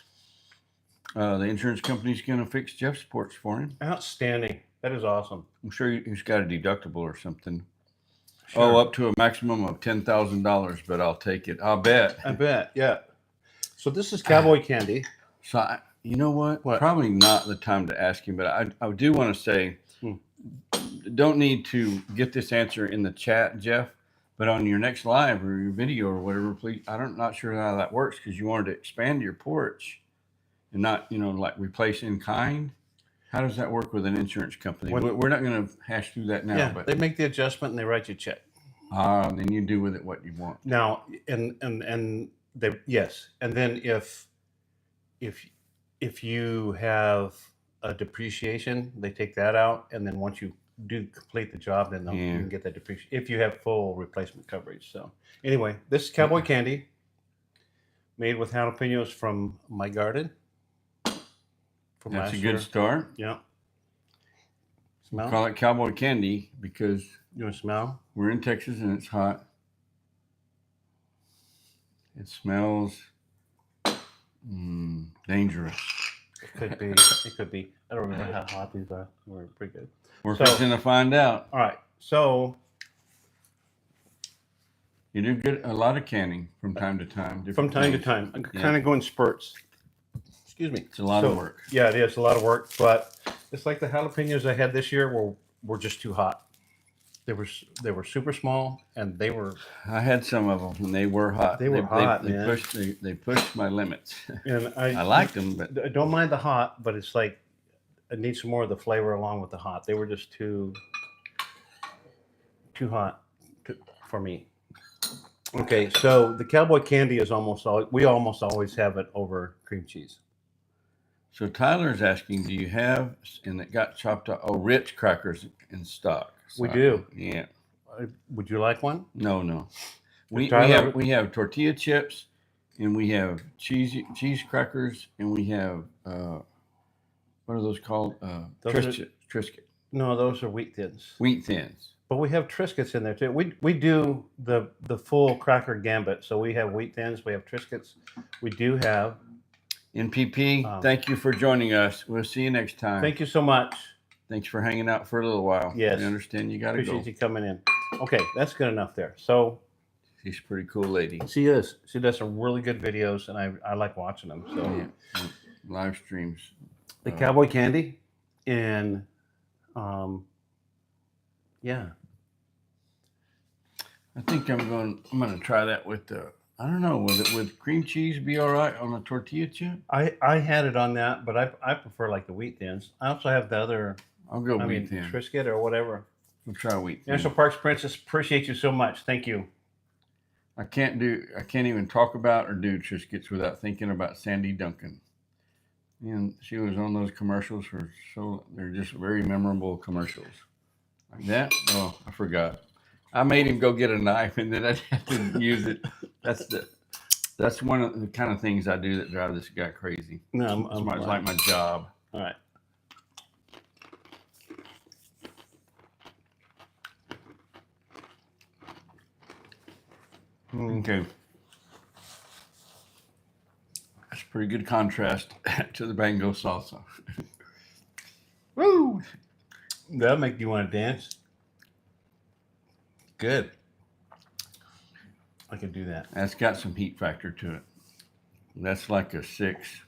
The insurance company's going to fix Jeff's porch for him.
Outstanding. That is awesome.
I'm sure he's got a deductible or something.
Sure.
Oh, up to a maximum of $10,000, but I'll take it. I'll bet.
I bet, yeah. So this is Cowboy Candy.
So you know what? Probably not the time to ask him, but I do want to say, don't need to get this answer in the chat, Jeff, but on your next live or your video or whatever, please. I'm not sure how that works because you wanted to expand your porch and not, like replace in kind. How does that work with an insurance company? We're not going to hash through that now.
Yeah,
but
they make the adjustment and they write you a check.
Then you do with it what you want.
Now, and Yes, and then if you have a depreciation, they take that out, and then once you do complete the job, then you can get that depreciation if you have full replacement coverage. So anyway, this is Cowboy Candy, made with jalapenos from my garden.
That's a good start.
Yeah.
Smell? We call it Cowboy Candy because
you want to smell?
We're in Texas and it's hot. It smells dangerous.
It could be. It could be. I don't remember how hot these are. We're pretty good.
We're fixing to find out.
All right. So
you do get a lot of canning from time to time.
From time to time. I kind of go in spurts. Excuse me.
It's a lot of work.
Yeah, it is a lot of work, but it's like the jalapenos I had this year were just too hot. They were super small, and they were.
I had some of them, and they were hot.
They were hot, man.
They pushed my limits.
And
I liked them, but
I don't mind the hot. But it's like I need some more of the flavor along with the hot. They were just too hot for me. Okay, so the Cowboy Candy is we almost always have it over cream cheese.
So Tyler's asking, do you have, and it got chopped up, Ritz crackers in stock? So
we do.
Yeah.
Would you like one?
No. We have tortilla chips, and we have cheese crackers, and we have what are those called? Triscuit.
No, those are wheat thins.
Wheat thins.
But we have Triscuits in there too. We do the full cracker gambit. So we have wheat thins, we have Triscuits. We do have
NPP. Thank you for joining us. We'll see you next time.
Thank you so much.
Thanks for hanging out for a little while.
Yes.
We understand you got to go.
Appreciate you coming in. Okay, that's good enough there. So
she's a pretty cool lady.
She is. She does some really good videos, and I like watching them. So
yeah. Live streams.
The Cowboy Candy, and yeah.
I think I'm going to try that with I don't know, would cream cheese be all right on a tortilla chip?
I had it on that, but I prefer like the wheat thins. I also have the other.
I'll go wheat thin.
Triscuit or whatever.
We'll try wheat thin.
National Parks Princess, appreciate you so much. Thank you.
I can't even talk about or do Triscuits without thinking about Sandy Duncan. And she was on those commercials they're just very memorable commercials. Like that? Oh, I forgot. I made him go get a knife, and then I had to use it. That's one of the kind of things I do that drive this guy crazy.
No,
it's like my job.
All right.
Okay. That's a pretty good contrast to the Bango salsa.
Woo! That'll make you want to dance. Good. I can do that.
That's got some heat factor to it. That's like a 6.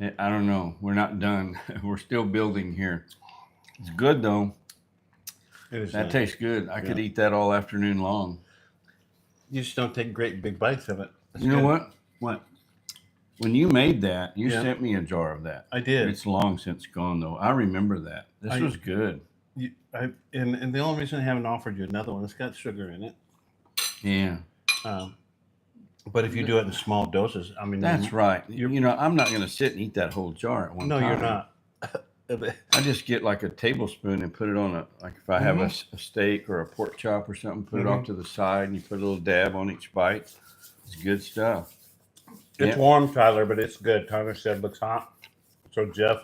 I don't know. We're not done. We're still building here. It's good though.
It is.
That tastes good. I could eat that all afternoon long.
You just don't take great big bites of it.
You know what?
What?
When you made that, you sent me a jar of that.
I did.
It's long since gone though. I remember that. This was good.
And the only reason I haven't offered you another one, it's got sugar in it.
Yeah.
But if you do it in small doses, I mean.
That's right. I'm not going to sit and eat that whole jar at one time.
No, you're not.
I just get like a tablespoon and put it on like if I have a steak or a pork chop or something, put it off to the side, and you put a little dab on each bite. It's good stuff.
It's warm, Tyler, but it's good. Tyler said it looks hot. So, Jeff.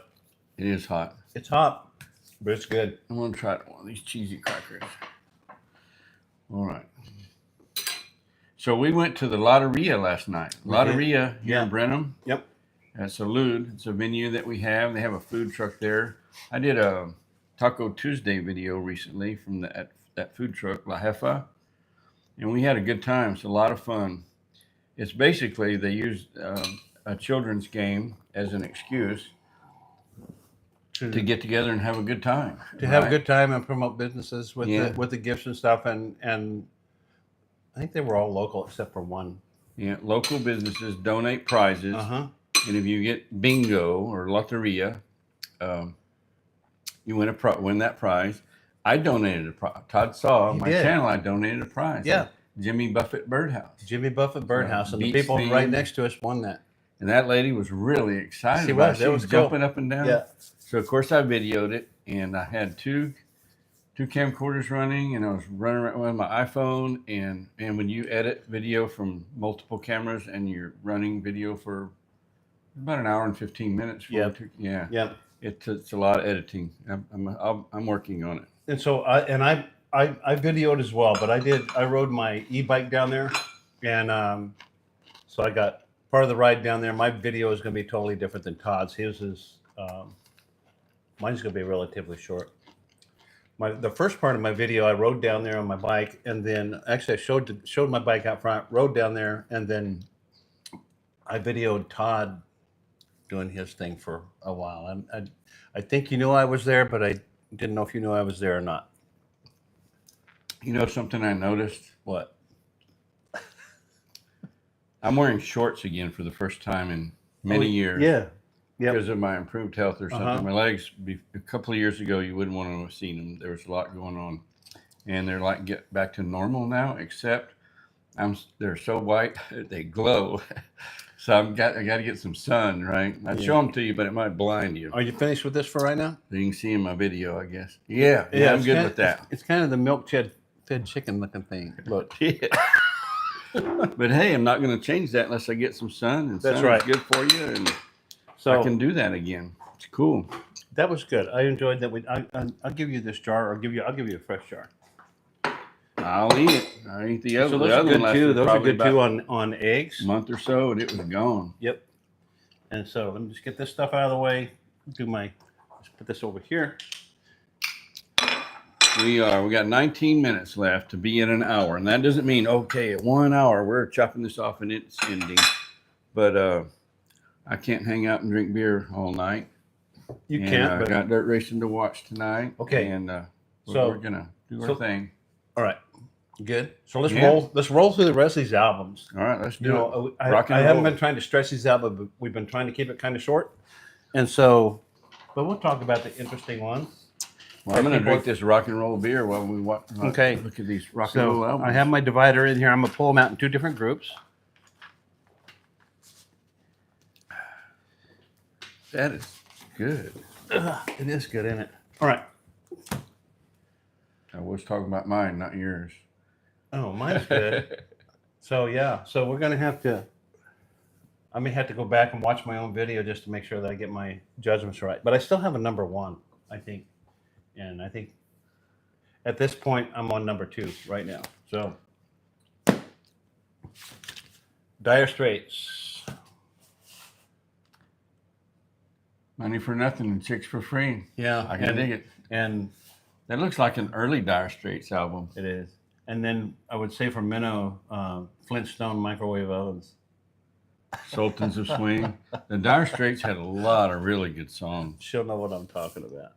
It is hot.
It's hot, but it's good.
I'm going to try one of these cheesy crackers. All right. So we went to the Lotteria last night. Lotteria here in Brenham.
Yep.
At Salud. It's a venue that we have. They have a food truck there. I did a Taco Tuesday video recently from that food truck, La Jefa. And we had a good time. It's a lot of fun. It's basically they use a children's game as an excuse to get together and have a good time.
To have a good time and promote businesses with the gifts and stuff. And I think they were all local except for one.
Yeah, local businesses donate prizes. And if you get bingo or Lotteria, you win that prize. I donated a prize. Todd saw my channel. I donated a prize.
Yeah.
Jimmy Buffett Birdhouse.
Jimmy Buffett Birdhouse, and the
beach
people
theme.
right next to us won that.
And that lady was really excited
She
about
was.
it. She was
cool.
jumping up and down.
Yeah.
So of course I videoed it, and I had two camcorders running, and I was running around with my iPhone. And when you edit video from multiple cameras, and you're running video for about an hour and 15 minutes.
Yeah.
It's a lot of editing. I'm working on it.
And so I videoed as well, but I rode my e-bike down there, and so I got part of the ride down there. My video is going to be totally different than Todd's. His is mine's going to be relatively short. The first part of my video, I rode down there on my bike, and then actually I showed my bike out front, rode down there, and then I videoed Todd doing his thing for a while. I think you knew I was there, but I didn't know if you knew I was there or not.
You know something I noticed?
What?
I'm wearing shorts again for the first time in many years.
Yeah.
Because of my improved health or something.
Uh-huh.
My legs, a couple of years ago, you wouldn't want to have seen them. There was a lot going on. And they're like get back to normal now, except they're so white, they glow. So I got to get some sun, right? I'd show them to you, but it might blind you.
Are you finished with this for right now?
So you can see in my video, I guess. Yeah, I'm good with that.
It's kind of the milk-fed chicken looking thing. Look.
Yeah. But hey, I'm not going to change that unless I get some sun. And
That's
sun
right.
is good for you, and
So
I can do that again. It's cool.
that was good. I enjoyed that. I'll give you this jar, or I'll give you a fresh jar.
I'll eat it. I eat the other.
So those
the
are
other
good
one
too.
lasted
Those are
probably
good too
about
on eggs.
a month or so, and it was gone.
Yep. And so let me just get this stuff out of the way. Let's put this over here.
We got 19 minutes left to be at an hour, and that doesn't mean okay at 1 hour we're chopping this off and it's ending. But I can't hang out and drink beer all night.
You can't.
I
But,
got dirt racing to watch tonight.
Okay.
And
So-
we're gonna do our thing.
all right. Good. So let's
Yeah.
roll. Let's roll through the rest of these albums.
All right, let's do
You
it.
know,
Rock and
I haven't
roll.
been trying to stretch these out, but we've been trying to keep it kind of short. And so, but we'll talk about the interesting ones.
Well, I'm gonna drink this rock and roll beer while we watch.
Okay.
Look at these rock and roll
So
albums.
I have my divider in here. I'm gonna pull them out in two different groups.
That is good.
It is good, isn't it? All right.
I was talking about mine, not yours.
Oh, mine's good. So yeah, so we're gonna have to. I may have to go back and watch my own video just to make sure that I get my judgments right. But I still have a number one, I think, and I think at this point I'm on number two right now. So Dire Straits.
Money for nothing and chicks for free.
Yeah,
I can dig it.
And
That looks like an early Dire Straits album.
it is. And then I would say for Minnow, Flintstone microwave ovens.
Sultans of Swing. The Dire Straits had a lot of really good songs.
She'll know what I'm talking about.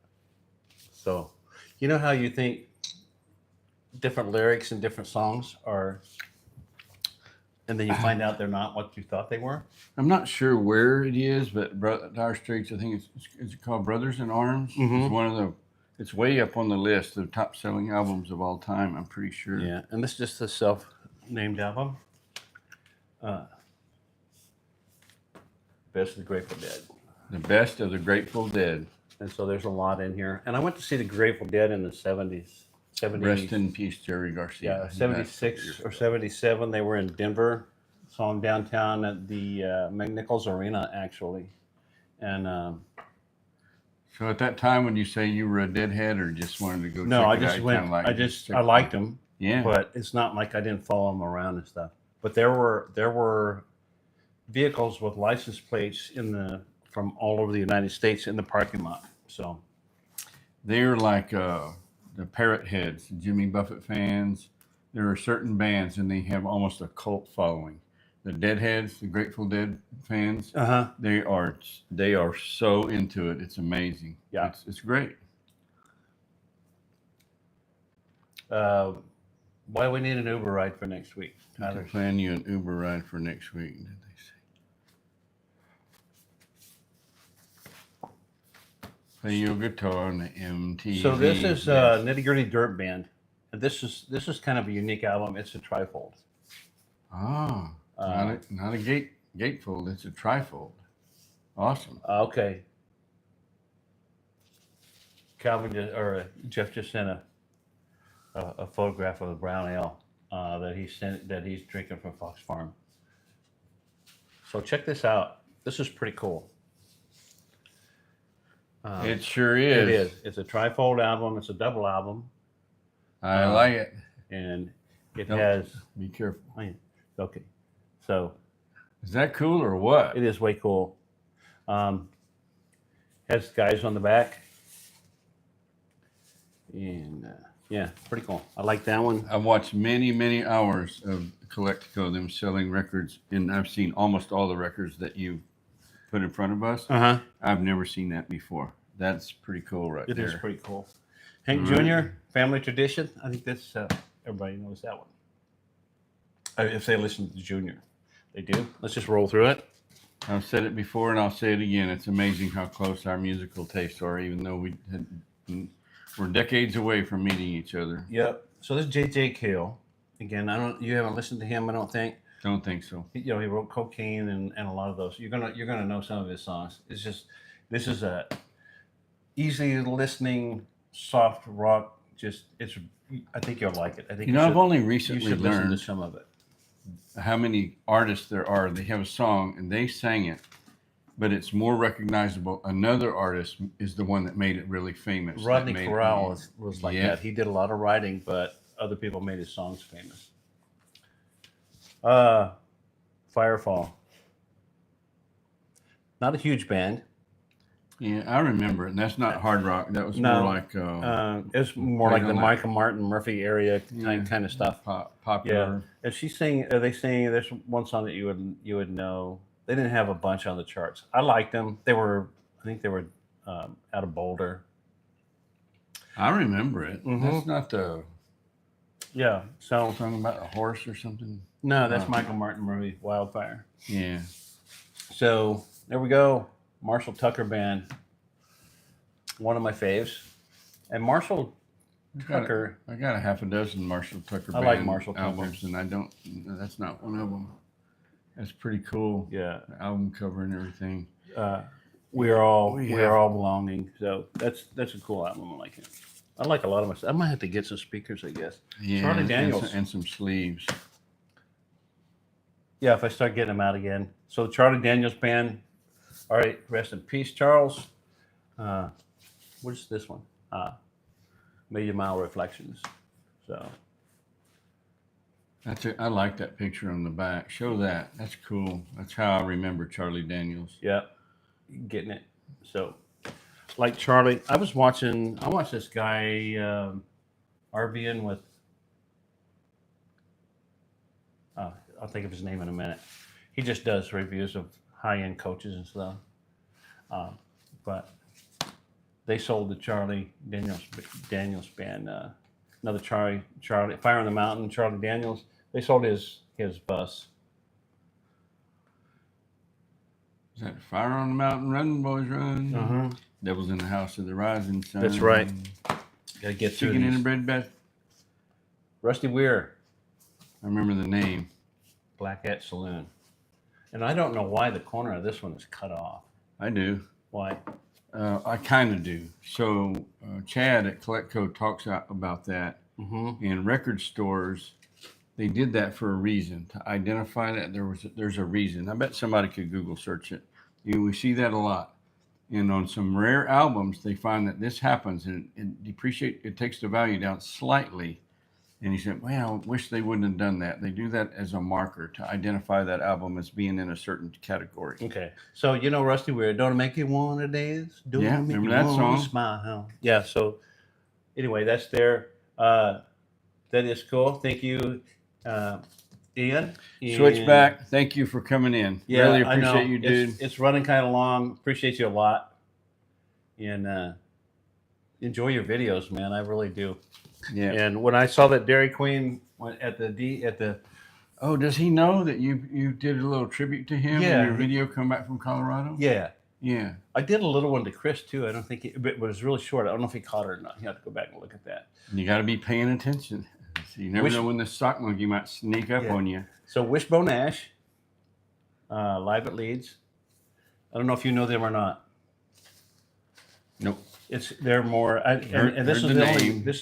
So, you know how you think different lyrics and different songs are, and then you find out they're not what you thought they were?
I'm not sure where it is, but Dire Straits, I think it's called Brothers in Arms.
Mhm.
It's one of the, it's way up on the list of top selling albums of all time, I'm pretty sure.
Yeah, and this is just a self-named album. Best of the Grateful Dead.
The best of the Grateful Dead.
And so there's a lot in here. And I went to see the Grateful Dead in the 70s.
Rest in peace, Jerry Garcia.
Yeah, 76 or 77. They were in Denver. Saw them downtown at the McNichols Arena, actually. And
So at that time, when you say you were a Deadhead or just wanted to go
no,
check
I
it
just
out, you
went.
kinda like
I liked them.
Yeah.
But it's not like I didn't follow them around and stuff. But there were vehicles with license plates from all over the United States in the parking lot. So
They're like the Parrot Heads, Jimmy Buffett fans. There are certain bands, and they have almost a cult following. The Deadheads, the Grateful Dead fans, they are so into it. It's amazing.
Yeah.
It's great.
Why do we need an Uber ride for next week?
I can plan you an Uber ride for next week, did they say? Play your guitar on the MTV.
So this is Nitty Gritty Dirt Band, This is kind of a unique album. It's a trifold.
Ah, not a gatefold. It's a trifold. Awesome.
Okay. Jeff just sent a photograph of the brown ale that he's drinking from Fox Farm. So check this out. This is pretty cool.
It sure is.
It is. It's a trifold album. It's a double album.
I like it.
And it has.
Be careful.
Okay. So.
Is that cool or what?
It is way cool. Has guys on the back. And yeah, pretty cool. I like that one.
I've watched many hours of Collectico, them selling records, and I've seen almost all the records that you put in front of us. I've never seen that before. That's pretty cool right there.
It is pretty cool. Hank Jr., Family Tradition. I think that's, everybody knows that one. If they listen to Junior. They do. Let's just roll through it.
I've said it before and I'll say it again. It's amazing how close our musical tastes are, even though we're decades away from meeting each other.
Yep. So this is J.J. Cale. Again, you haven't listened to him, I don't think.
Don't think so.
He wrote Cocaine and a lot of those. You're gonna know some of his songs. It's just, this is a easy listening, soft rock. I think you'll like it. I think
I've only recently
listen to
learned
some of it.
How many artists there are. They have a song and they sang it, but it's more recognizable. Another artist is the one that made it really famous.
Rodney Corral was like
Yeah.
that. He did a lot of writing, but other people made his songs famous. Firefall. Not a huge band.
Yeah, I remember it. And that's not hard rock. That was more like
it's more like the Michael Martin Murphy area kind of stuff.
Popular.
Yeah. Are they saying there's one song that you would know? They didn't have a bunch on the charts. I liked them. I think they were out of Boulder.
I remember it. That's not the song about a horse or something.
No, that's Michael Martin Murphy, Wildfire.
Yeah.
So there we go. Marshall Tucker Band, one of my faves. And Marshall Tucker.
I got a half a dozen Marshall Tucker Band
like Marshall
albums, and that's not one of them. That's pretty cool.
Yeah.
The album cover and everything.
We are all belonging. So that's a cool album. I like it. I like a lot of my stuff. I might have to get some speakers, I guess.
Yeah.
Charlie Daniels.
And some sleeves.
Yeah, if I start getting them out again. So the Charlie Daniels Band. All right, rest in peace, Charles. What is this one? Million Mile Reflections. So
I like that picture on the back. Show that. That's cool. That's how I remember Charlie Daniels.
Yeah, getting it. So, like Charlie, I watched this guy RVing with. I'll think of his name in a minute. He just does reviews of high-end coaches and stuff. But they sold the Charlie Daniels Band. Another Charlie, Fire on the Mountain, Charlie Daniels. They sold his bus.
Is that Fire on the Mountain, Run, Boys, Run? Devil's in the House of the Rising Sun.
That's right. Gotta get through
Chicken in
these.
a bread basket.
Rusty Weir,
I remember the name.
Black Hat Saloon. And I don't know why the corner of this one is cut off.
I do.
Why?
I kind of do. So Chad at Collectco talks about that. In record stores, they did that for a reason, to identify that there's a reason. I bet somebody could Google search it. We see that a lot. And on some rare albums, they find that this happens and it takes the value down slightly. And he said, well, I wish they wouldn't have done that. They do that as a marker to identify that album as being in a certain category.
Okay. So, Rusty Weir, don't it make you want to dance? Don't
Yeah,
it make
remember
you
that
wanna
song?
smile? Yeah, so anyway, that's there. That is cool. Thank you, Ian.
Switch back. Thank you for coming in.
Yeah,
really
I know.
appreciate you, dude.
It's running kind of long. Appreciate you a lot. And enjoy your videos, man. I really do.
Yeah.
And when I saw that Dairy Queen at the
Oh, does he know that you did a little tribute to him
Yeah.
in your video come back from Colorado?
yeah,
Yeah.
I did a little one to Chris too. I don't think it was really short. I don't know if he caught it or not. You have to go back and look at that.
You got to be paying attention. So you never know when the sock monkey might sneak up on you.
So Wishbone Ash, live at Leeds. I don't know if you know them or not.
Nope.
They're more. And this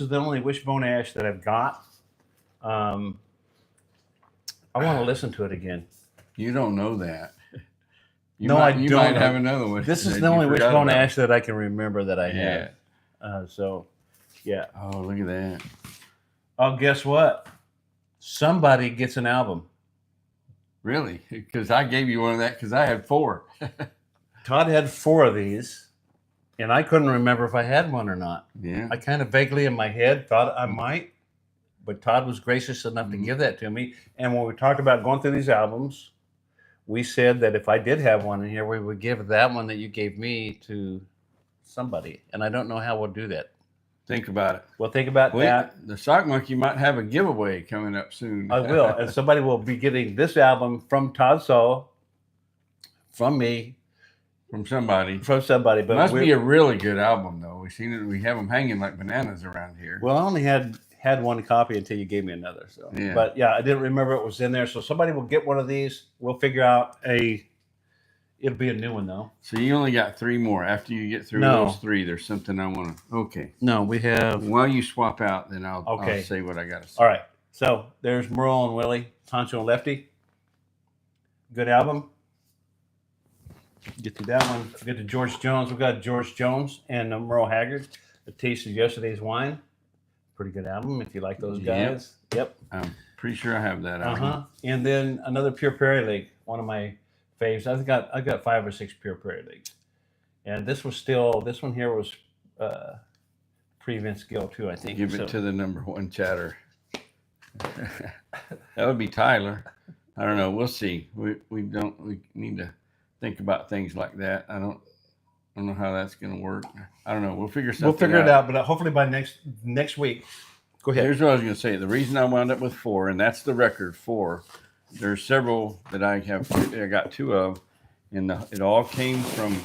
is the only Wishbone Ash that I've got. I want to listen to it again.
You don't know that. You
might
have another one.
This is the only Wishbone Ash that I can remember that I
had.
So, yeah.
Oh, look at that.
Oh, guess what? Somebody gets an album.
Really? Because I gave you one of that because I had 4.
Todd had 4 of these, and I couldn't remember if I had one or not.
Yeah.
I kind of vaguely in my head thought I might, but Todd was gracious enough to give that to me. And when we talked about going through these albums, we said that if I did have one in here, we would give that one that you gave me to somebody. And I don't know how we'll do that.
Think about it.
Well, think about that.
The sock monkey might have a giveaway coming up soon.
I will. And somebody will be getting this album from Todd Saul, from me.
From somebody.
But it
must be a really good album, though. We have them hanging like bananas around here.
Well, I only had one copy until you gave me another. So,
yeah.
But yeah, I didn't remember it was in there. So somebody will get one of these. We'll figure out it'll be a new one though.
So you only got 3 more. After you get through those 3, there's something I want to. Okay.
No, we have.
While you swap out, then I'll say what I got to say.
All right. So there's Merle and Willie, Pancho and Lefty. Good album. Get to that one. Get to George Jones. We've got George Jones and Merle Haggard. A Taste of Yesterday's Wine. Pretty good album if you like those guys. Yep. I'm
pretty sure I have that album.
And then another Pure Prairie League, one of my faves. I've got 5 or 6 Pure Prairie Leagues. And this one here was pre-Vince Gill too, I think.
Give it to the number 1 chatter. That would be Tyler. I don't know. We'll see. We need to think about things like that. I don't know how that's going to work. I don't know. We'll figure something out.
We'll figure it out, but hopefully by next week. Go ahead.
Here's what I was going to say. The reason I wound up with 4, and that's the record 4. There's several that I got 2 of, and it all came from,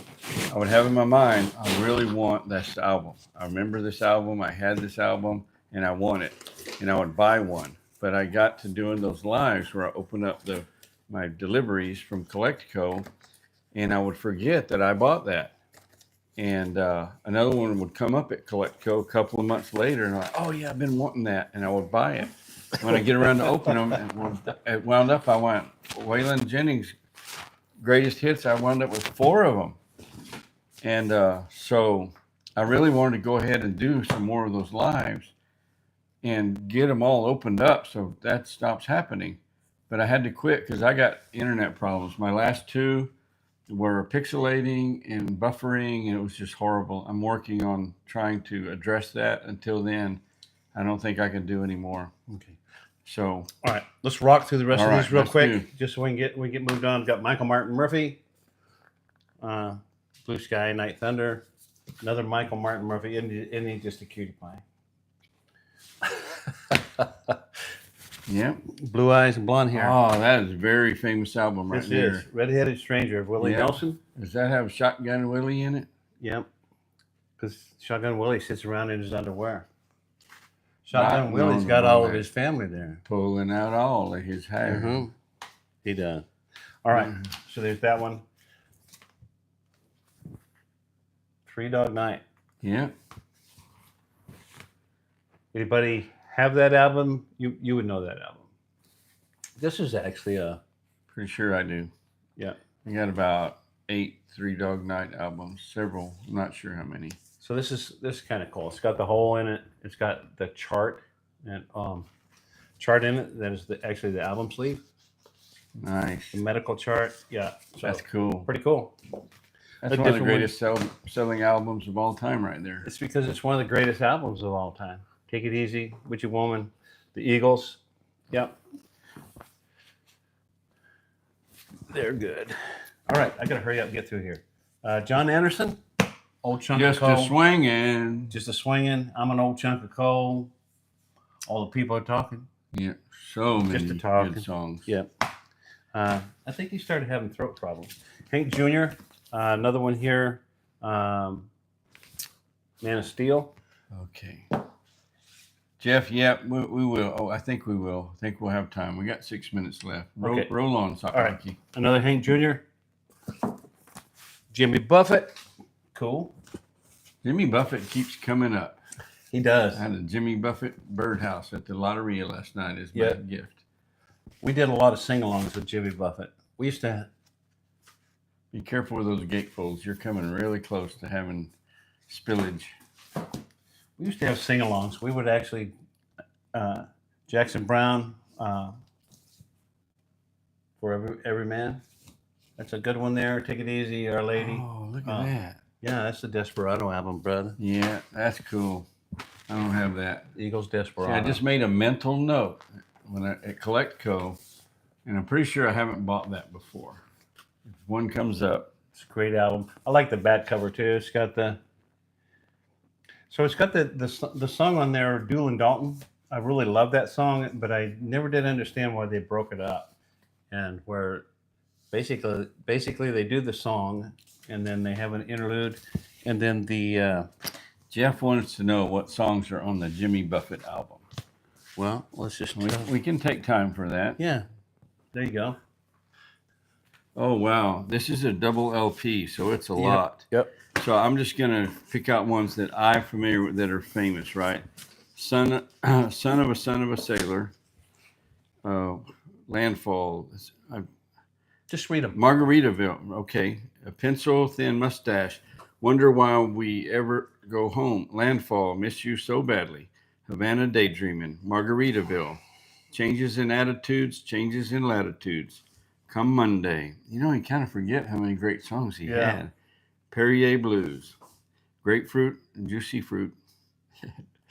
I would have in my mind, I really want this album. I remember this album. I had this album, and I want it, and I would buy one. But I got to doing those lives where I opened up my deliveries from Collectico, and I would forget that I bought that. And another one would come up at Collectico a couple of months later, and I'm like, oh, yeah, I've been wanting that. And I would buy it. When I get around to open them, it wound up, I went, Waylon Jennings' greatest hits, I wound up with 4 of them. And so I really wanted to go ahead and do some more of those lives and get them all opened up so that stops happening. But I had to quit because I got internet problems. My last 2 were pixelating and buffering, and it was just horrible. I'm working on trying to address that. Until then, I don't think I can do any more.
Okay.
So,
all right, let's rock through the rest of these real quick, just so we can get moved on. We've got Michael Martin Murphey, Blue Sky, Night Thunder, another Michael Martin Murphy, isn't he just a cutie pie?
Yeah.
Blue eyes and blonde hair.
Oh, that is a very famous album right there.
This is Redheaded Stranger of Willie Nelson.
Does that have Shotgun Willie in it?
Yep. Because Shotgun Willie sits around in his underwear. Shotgun Willie's got all of his family there.
Pulling out all of his hair.
Mm-hmm. He does. All right. So there's that one. 3 Dog Night.
Yeah.
Anybody have that album? You would know that album. This is actually
pretty sure I do.
Yeah.
I got about 8 3 Dog Night albums. Several. I'm not sure how many.
So this is kind of cool. It's got the hole in it. It's got the chart and chart in it. That is actually the album sleeve.
Nice.
The medical chart. Yeah. So
that's cool.
Pretty cool.
That's one of the greatest selling albums of all time right there.
It's because it's one of the greatest albums of all time. Take It Easy, Witchy Woman, the Eagles. Yep. They're good. All right. I got to hurry up and get through here. John Anderson. Old chunk of coal.
Just a swinging.
Just a swinging. I'm an old chunk of coal. All the people are talking.
Yeah, so many good songs.
Yep. I think he started having throat problems. Hank Jr., Another one here, Man of Steel.
Okay. Jeff, yeah, we will. Oh, I think we will. I think we'll have time. We got 6 minutes left. Roll on,
All right.
Sakalaki.
Another Hank Jr. Jimmy Buffett. Cool.
Jimmy Buffett keeps coming up.
He does.
I had a Jimmy Buffett birdhouse at the Lotteria last night as my gift.
We did a lot of sing-alongs with Jimmy Buffett. We used to.
Be careful with those gatefolds. You're coming really close to having spillage.
We used to have sing-alongs. We would actually, Jackson Brown, for every man. That's a good one there. Take It Easy, Our Lady.
Oh, look at that.
Yeah, that's the Desperado album, brother.
Yeah, that's cool. I don't have that.
Eagles Desperado.
See, I just made a mental note at Collectco, and I'm pretty sure I haven't bought that before. If one comes up.
It's a great album. I like the back cover too. It's got the song on there, Doolin Dalton. I really love that song, but I never did understand why they broke it up, and where basically they do the song, and then they have an interlude, and then the
Jeff wants to know what songs are on the Jimmy Buffett album.
Well, let's just
we can take time for that.
Yeah, there you go.
Oh wow, this is a double LP, so it's a lot.
Yep.
So I'm just gonna pick out ones that I'm familiar with that are famous, right? Son of a Sailor, Landfall.
Just read them.
Margaritaville, okay. A Pencil Thin Mustache. Wonder Why We Ever Go Home. Landfall. Miss You So Badly. Havana Daydreaming. Margaritaville. Changes in Attitudes. Changes in Latitudes. Come Monday. You know, you kind of forget how many great songs he had. Perrier Blues. Grapefruit and Juicy Fruit.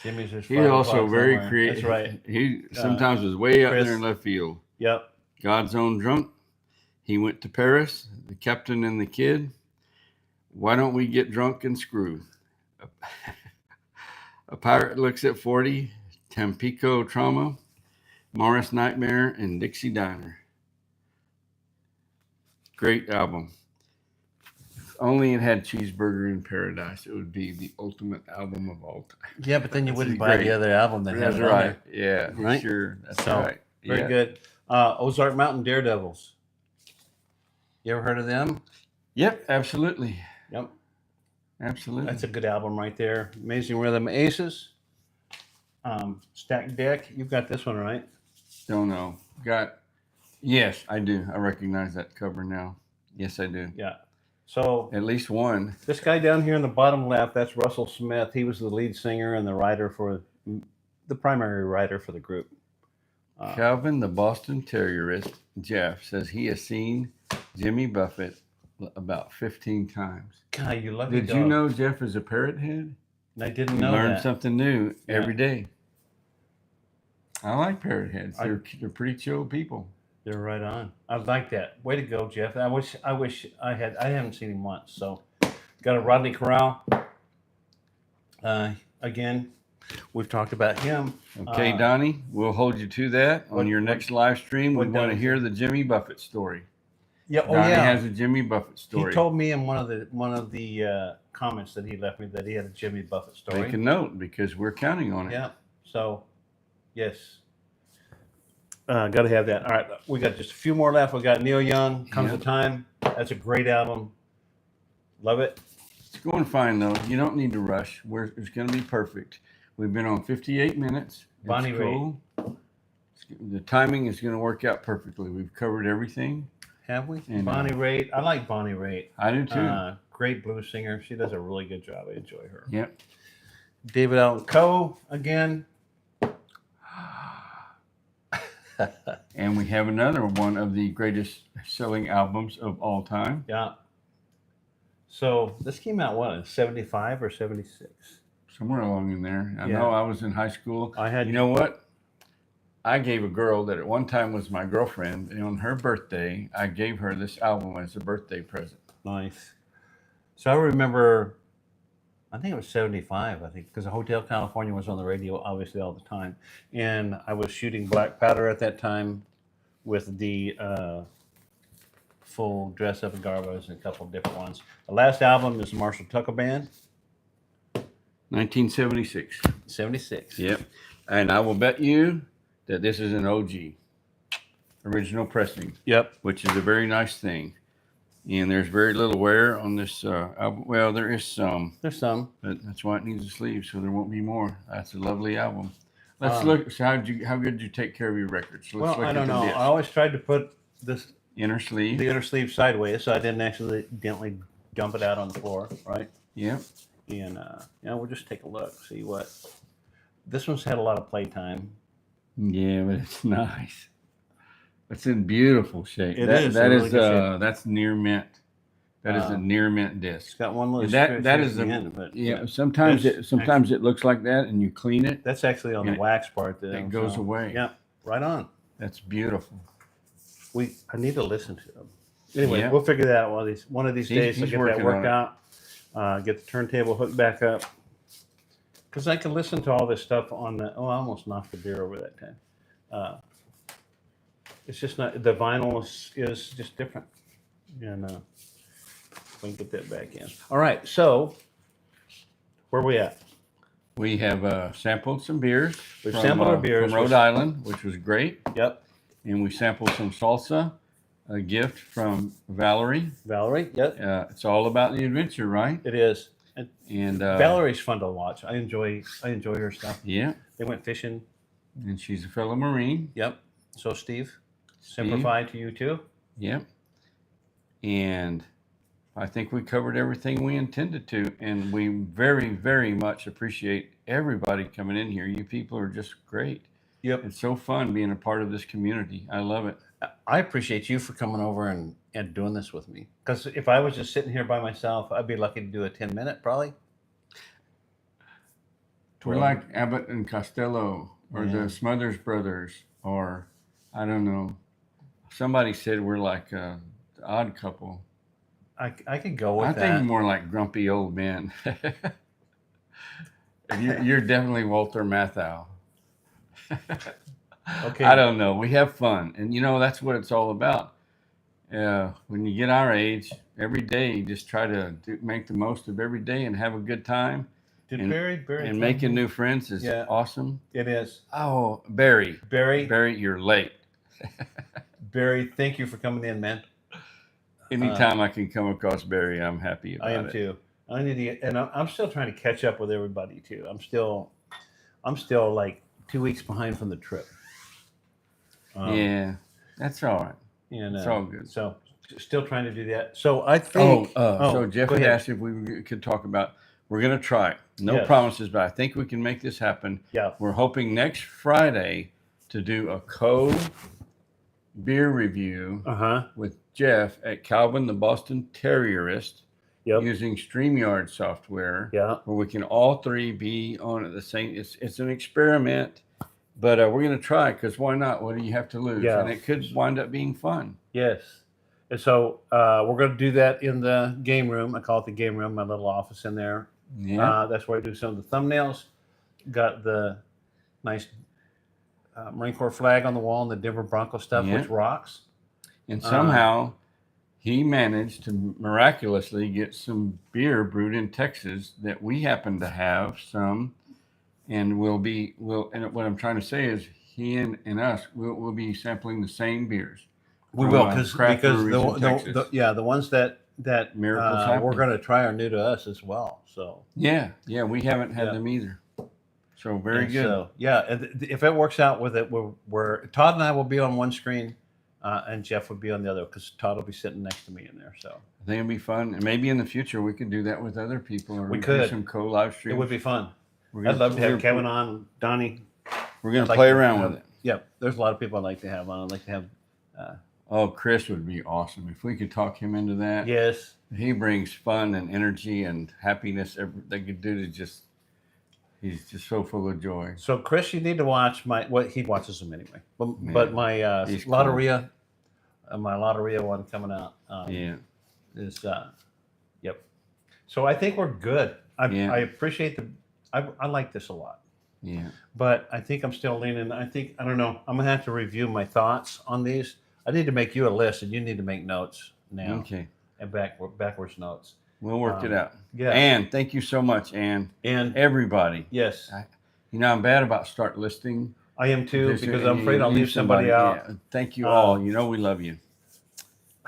Jimmy's just
He's also very creative.
That's right.
He sometimes was way up there in left field.
Yep.
God's Own Drunk. He Went to Paris. The Captain and the Kid. Why Don't We Get Drunk and Screw? A Pirate Looks at 40. Tampico Trauma. Morris Nightmare and Dixie Diner. Great album. If only it had Cheeseburger in Paradise, it would be the ultimate album of all time.
Yeah, but then you wouldn't buy the other album that has it on
right.
there.
Yeah,
right?
Sure. That's
so,
right.
Very good. Ozark Mountain Daredevils. You ever heard of them?
Yep, absolutely.
Yep.
Absolutely.
That's a good album right there. Amazing Rhythm Aces. Stacked Deck. You've got this one, right?
Don't know. Yes, I do. I recognize that cover now. Yes, I do.
Yeah. So
at least one.
This guy down here in the bottom left, that's Russell Smith. He was the lead singer and the primary writer for the group.
Calvin, the Boston Terrierist, Jeff, says he has seen Jimmy Buffett about 15 times.
God, you lucky
Did
dog.
you know Jeff is a parrot head?
I didn't know
Learn
that.
something new every day. I like parrot heads. They're pretty chill people.
They're right on. I like that. Way to go, Jeff. I wish I haven't seen him once. So got a Rodney Corral. Again, we've talked about him.
Okay, Donnie, we'll hold you to that on your next live stream. We want to hear the Jimmy Buffett story.
Yeah,
Donnie has a Jimmy Buffett story.
He told me in one of the comments that he left me that he had a Jimmy Buffett story.
Make a note because we're counting on it.
Yeah. So, yes. Got to have that. All right, we got just a few more left. We got Neil Young, Comes a Time. That's a great album. Love it.
It's going fine though. You don't need to rush. It's going to be perfect. We've been on 58 minutes.
Bonnie Raitt.
The timing is going to work out perfectly. We've covered everything.
Have we? And, Bonnie Raitt. I like Bonnie Raitt.
I do too.
Great blues singer. She does a really good job. I enjoy her.
Yep.
David Allan Coe again.
And we have another one of the greatest selling albums of all time.
Yeah. So this came out, what, in 75 or 76?
Somewhere along in there. I know I was in high school. You know what? I gave a girl that at one time was my girlfriend, and on her birthday, I gave her this album as a birthday present.
Nice. So I remember, I think it was 75, because the Hotel California was on the radio, obviously, all the time. And I was shooting black powder at that time with the full dress up in garbos and a couple of different ones. The last album is Marshall Tucker Band.
1976.
76.
Yep. And I will bet you that this is an OG, original pressing.
Yep.
Which is a very nice thing. And there's very little wear on this album. Well, there is some.
There's some.
But that's why it needs a sleeve, so there won't be more. That's a lovely album. Let's look. So how good did you take care of your records? Let's
well, I don't know. I always tried to put this
inner sleeve,
the inner sleeve sideways, so I didn't accidentally dump it out on the floor, right?
Yep.
And we'll just take a look, see what. This one's had a lot of playtime.
Yeah, but it's nice. It's in beautiful shape.
It is.
That
really
is.
good shape.
That's near mint. That is a near mint disc.
It's got one little.
That is Sometimes it looks like that, and you clean it.
That's actually on the wax part.
It goes away.
Yeah, right on.
That's beautiful.
I need to listen to them. Anyway, we'll figure that out one of these days. To get that worked out. Get the turntable hooked back up. Because I can listen to all this stuff on the. Oh, I almost knocked the beer over that time. It's just not, the vinyl is just different. And we can get that back in. All right, so where are we at?
We have sampled some beers.
We've sampled our beers
from Rhode Island, which was great.
Yep.
And we sampled some salsa, a gift from Valerie.
Valerie, yep.
It's all about the adventure, right?
It is.
And
Valerie's fun to watch. I enjoy her stuff.
Yeah.
They went fishing.
And she's a fellow Marine.
Yep. So Steve. Simplify to you too.
Yep. And I think we covered everything we intended to. And we very, very much appreciate everybody coming in here. You people are just great.
Yep.
It's so fun being a part of this community. I love it.
I appreciate you for coming over and doing this with me. Because if I was just sitting here by myself, I'd be lucky to do a 10-minute probably.
We're like Abbott and Costello or the Smothers Brothers, or I don't know. Somebody said we're like the Odd Couple.
I could go with that.
I think more like grumpy old men. You're definitely Walter Matthau.
Okay.
I don't know. We have fun, and that's what it's all about. When you get our age, every day, just try to make the most of every day and have a good time. And making new friends is awesome.
It is.
Oh, Barry, you're late.
Barry, thank you for coming in, man.
Anytime I can come across Barry, I'm happy about it.
I am too. I need to get, and I'm still trying to catch up with everybody too. I'm still like 2 weeks behind from the trip.
Yeah, that's all right. It's all good.
So still trying to do that. So I think.
So Jeff had asked if we could talk about. We're going to try. No promises, but I think we can make this happen.
Yeah.
We're hoping next Friday to do a beer review with Jeff at Calvin the Boston Terrierist using StreamYard software.
Yeah.
Where we can all three be on at the same. It's an experiment, but we're going to try because why not? What do you have to lose?
Yeah.
And it could wind up being fun.
Yes. And so we're going to do that in the game room. I call it the game room, my little office in there.
Yeah.
That's where I do some of the thumbnails. Got the nice Marine Corps flag on the wall and the Denver Bronco stuff, which rocks.
And somehow he managed to miraculously get some beer brewed in Texas that we happen to have some, and and what I'm trying to say is he and us will be sampling the same beers.
We will because the ones that we're going to try are new to us as well. So
yeah, we haven't had them either. So very good. So
if it works out with it, we're Todd and I will be on one screen, and Jeff will be on the other because Todd will be sitting next to me in there. So
I think it'll be fun, and maybe in the future we could do that with other people, or
we could
do some co-live streams.
It would be fun. I'd love to have Kevin on, Donnie.
We're going to play around with it.
Yeah, there's a lot of people I'd like to have on. I'd like to have.
Chris would be awesome if we could talk him into that.
Yes.
He brings fun and energy and happiness. They could do to he's just so full of joy.
So Chris, you need to watch he watches them anyway. But my Lotteria, my Lotteria one coming out. Is yep. So I think we're good. I appreciate I like this a lot.
Yeah.
But I think I'm still leaning. I don't know. I'm gonna have to review my thoughts on these. I need to make you a list, and you need to make notes now.
Okay.
And backwards notes.
We'll work it out.
Yeah.
Ann, thank you so much, Ann.
And
Everybody.
yes.
I'm bad about start listing.
I am too, because I'm afraid I'll leave somebody out.
Yeah. Thank you all. You know we love you.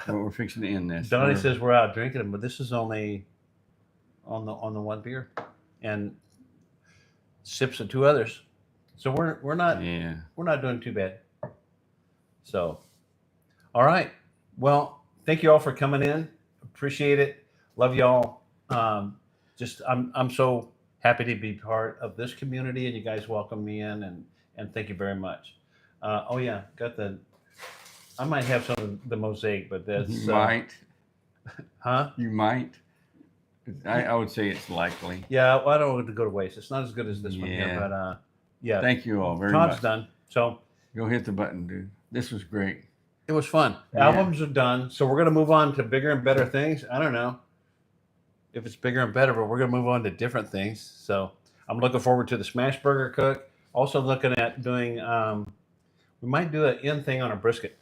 We're fixing to end this.
Donnie says we're out drinking them, but this is only on the one beer, and sips of 2 others. So we're not doing too bad. So, all right. Well, thank you all for coming in. Appreciate it. Love y'all. I'm so happy to be part of this community, and you guys welcome me in, and thank you very much. Oh yeah, I might have some of the mosaic, but that's
you might.
Huh?
You might. I would say it's likely.
Yeah, well, I don't want it to go to waste. It's not as good as this one here, but yeah.
Thank you all very much.
Todd's done. So
go hit the button, dude. This was great.
It was fun. Albums are done, so we're gonna move on to bigger and better things. I don't know if it's bigger and better, but we're gonna move on to different things. So I'm looking forward to the smash burger cook. Also looking at doing. We might do an in thing on a brisket.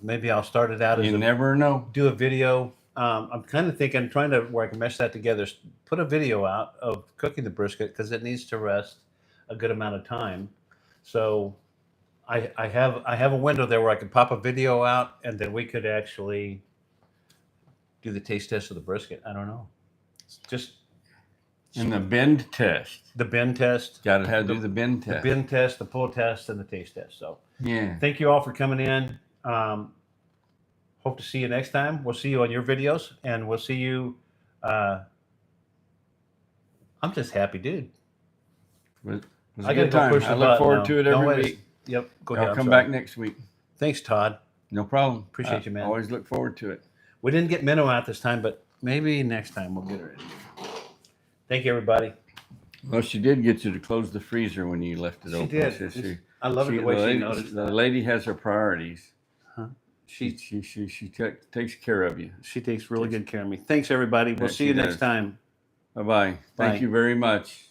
Maybe I'll start it out as
you never know.
Do a video. I'm kind of thinking, trying to where I can mesh that together. Put a video out of cooking the brisket because it needs to rest a good amount of time. So I have a window there where I can pop a video out, and then we could actually do the taste test of the brisket. I don't know. It's just
and the bend test.
The bend test.
Got to have to do the bend test.
The bend test, the pull test, and the taste test. So
yeah.
Thank you all for coming in. Hope to see you next time. We'll see you on your videos, and we'll see you. I'm just happy, dude.
It was a good time. I look forward to it every week.
Yep. Go ahead.
I'll come back next week.
Thanks, Todd.
No problem.
Appreciate you, man.
Always look forward to it.
We didn't get Minnow out this time, but maybe next time we'll get her in. Thank you, everybody.
Well, she did get you to close the freezer when you left it open.
She did. I love it the way she noticed.
The lady has her priorities.
Huh?
She takes care of you.
She takes really good care of me. Thanks, everybody. We'll see you next time.
Bye-bye. Thank you very much.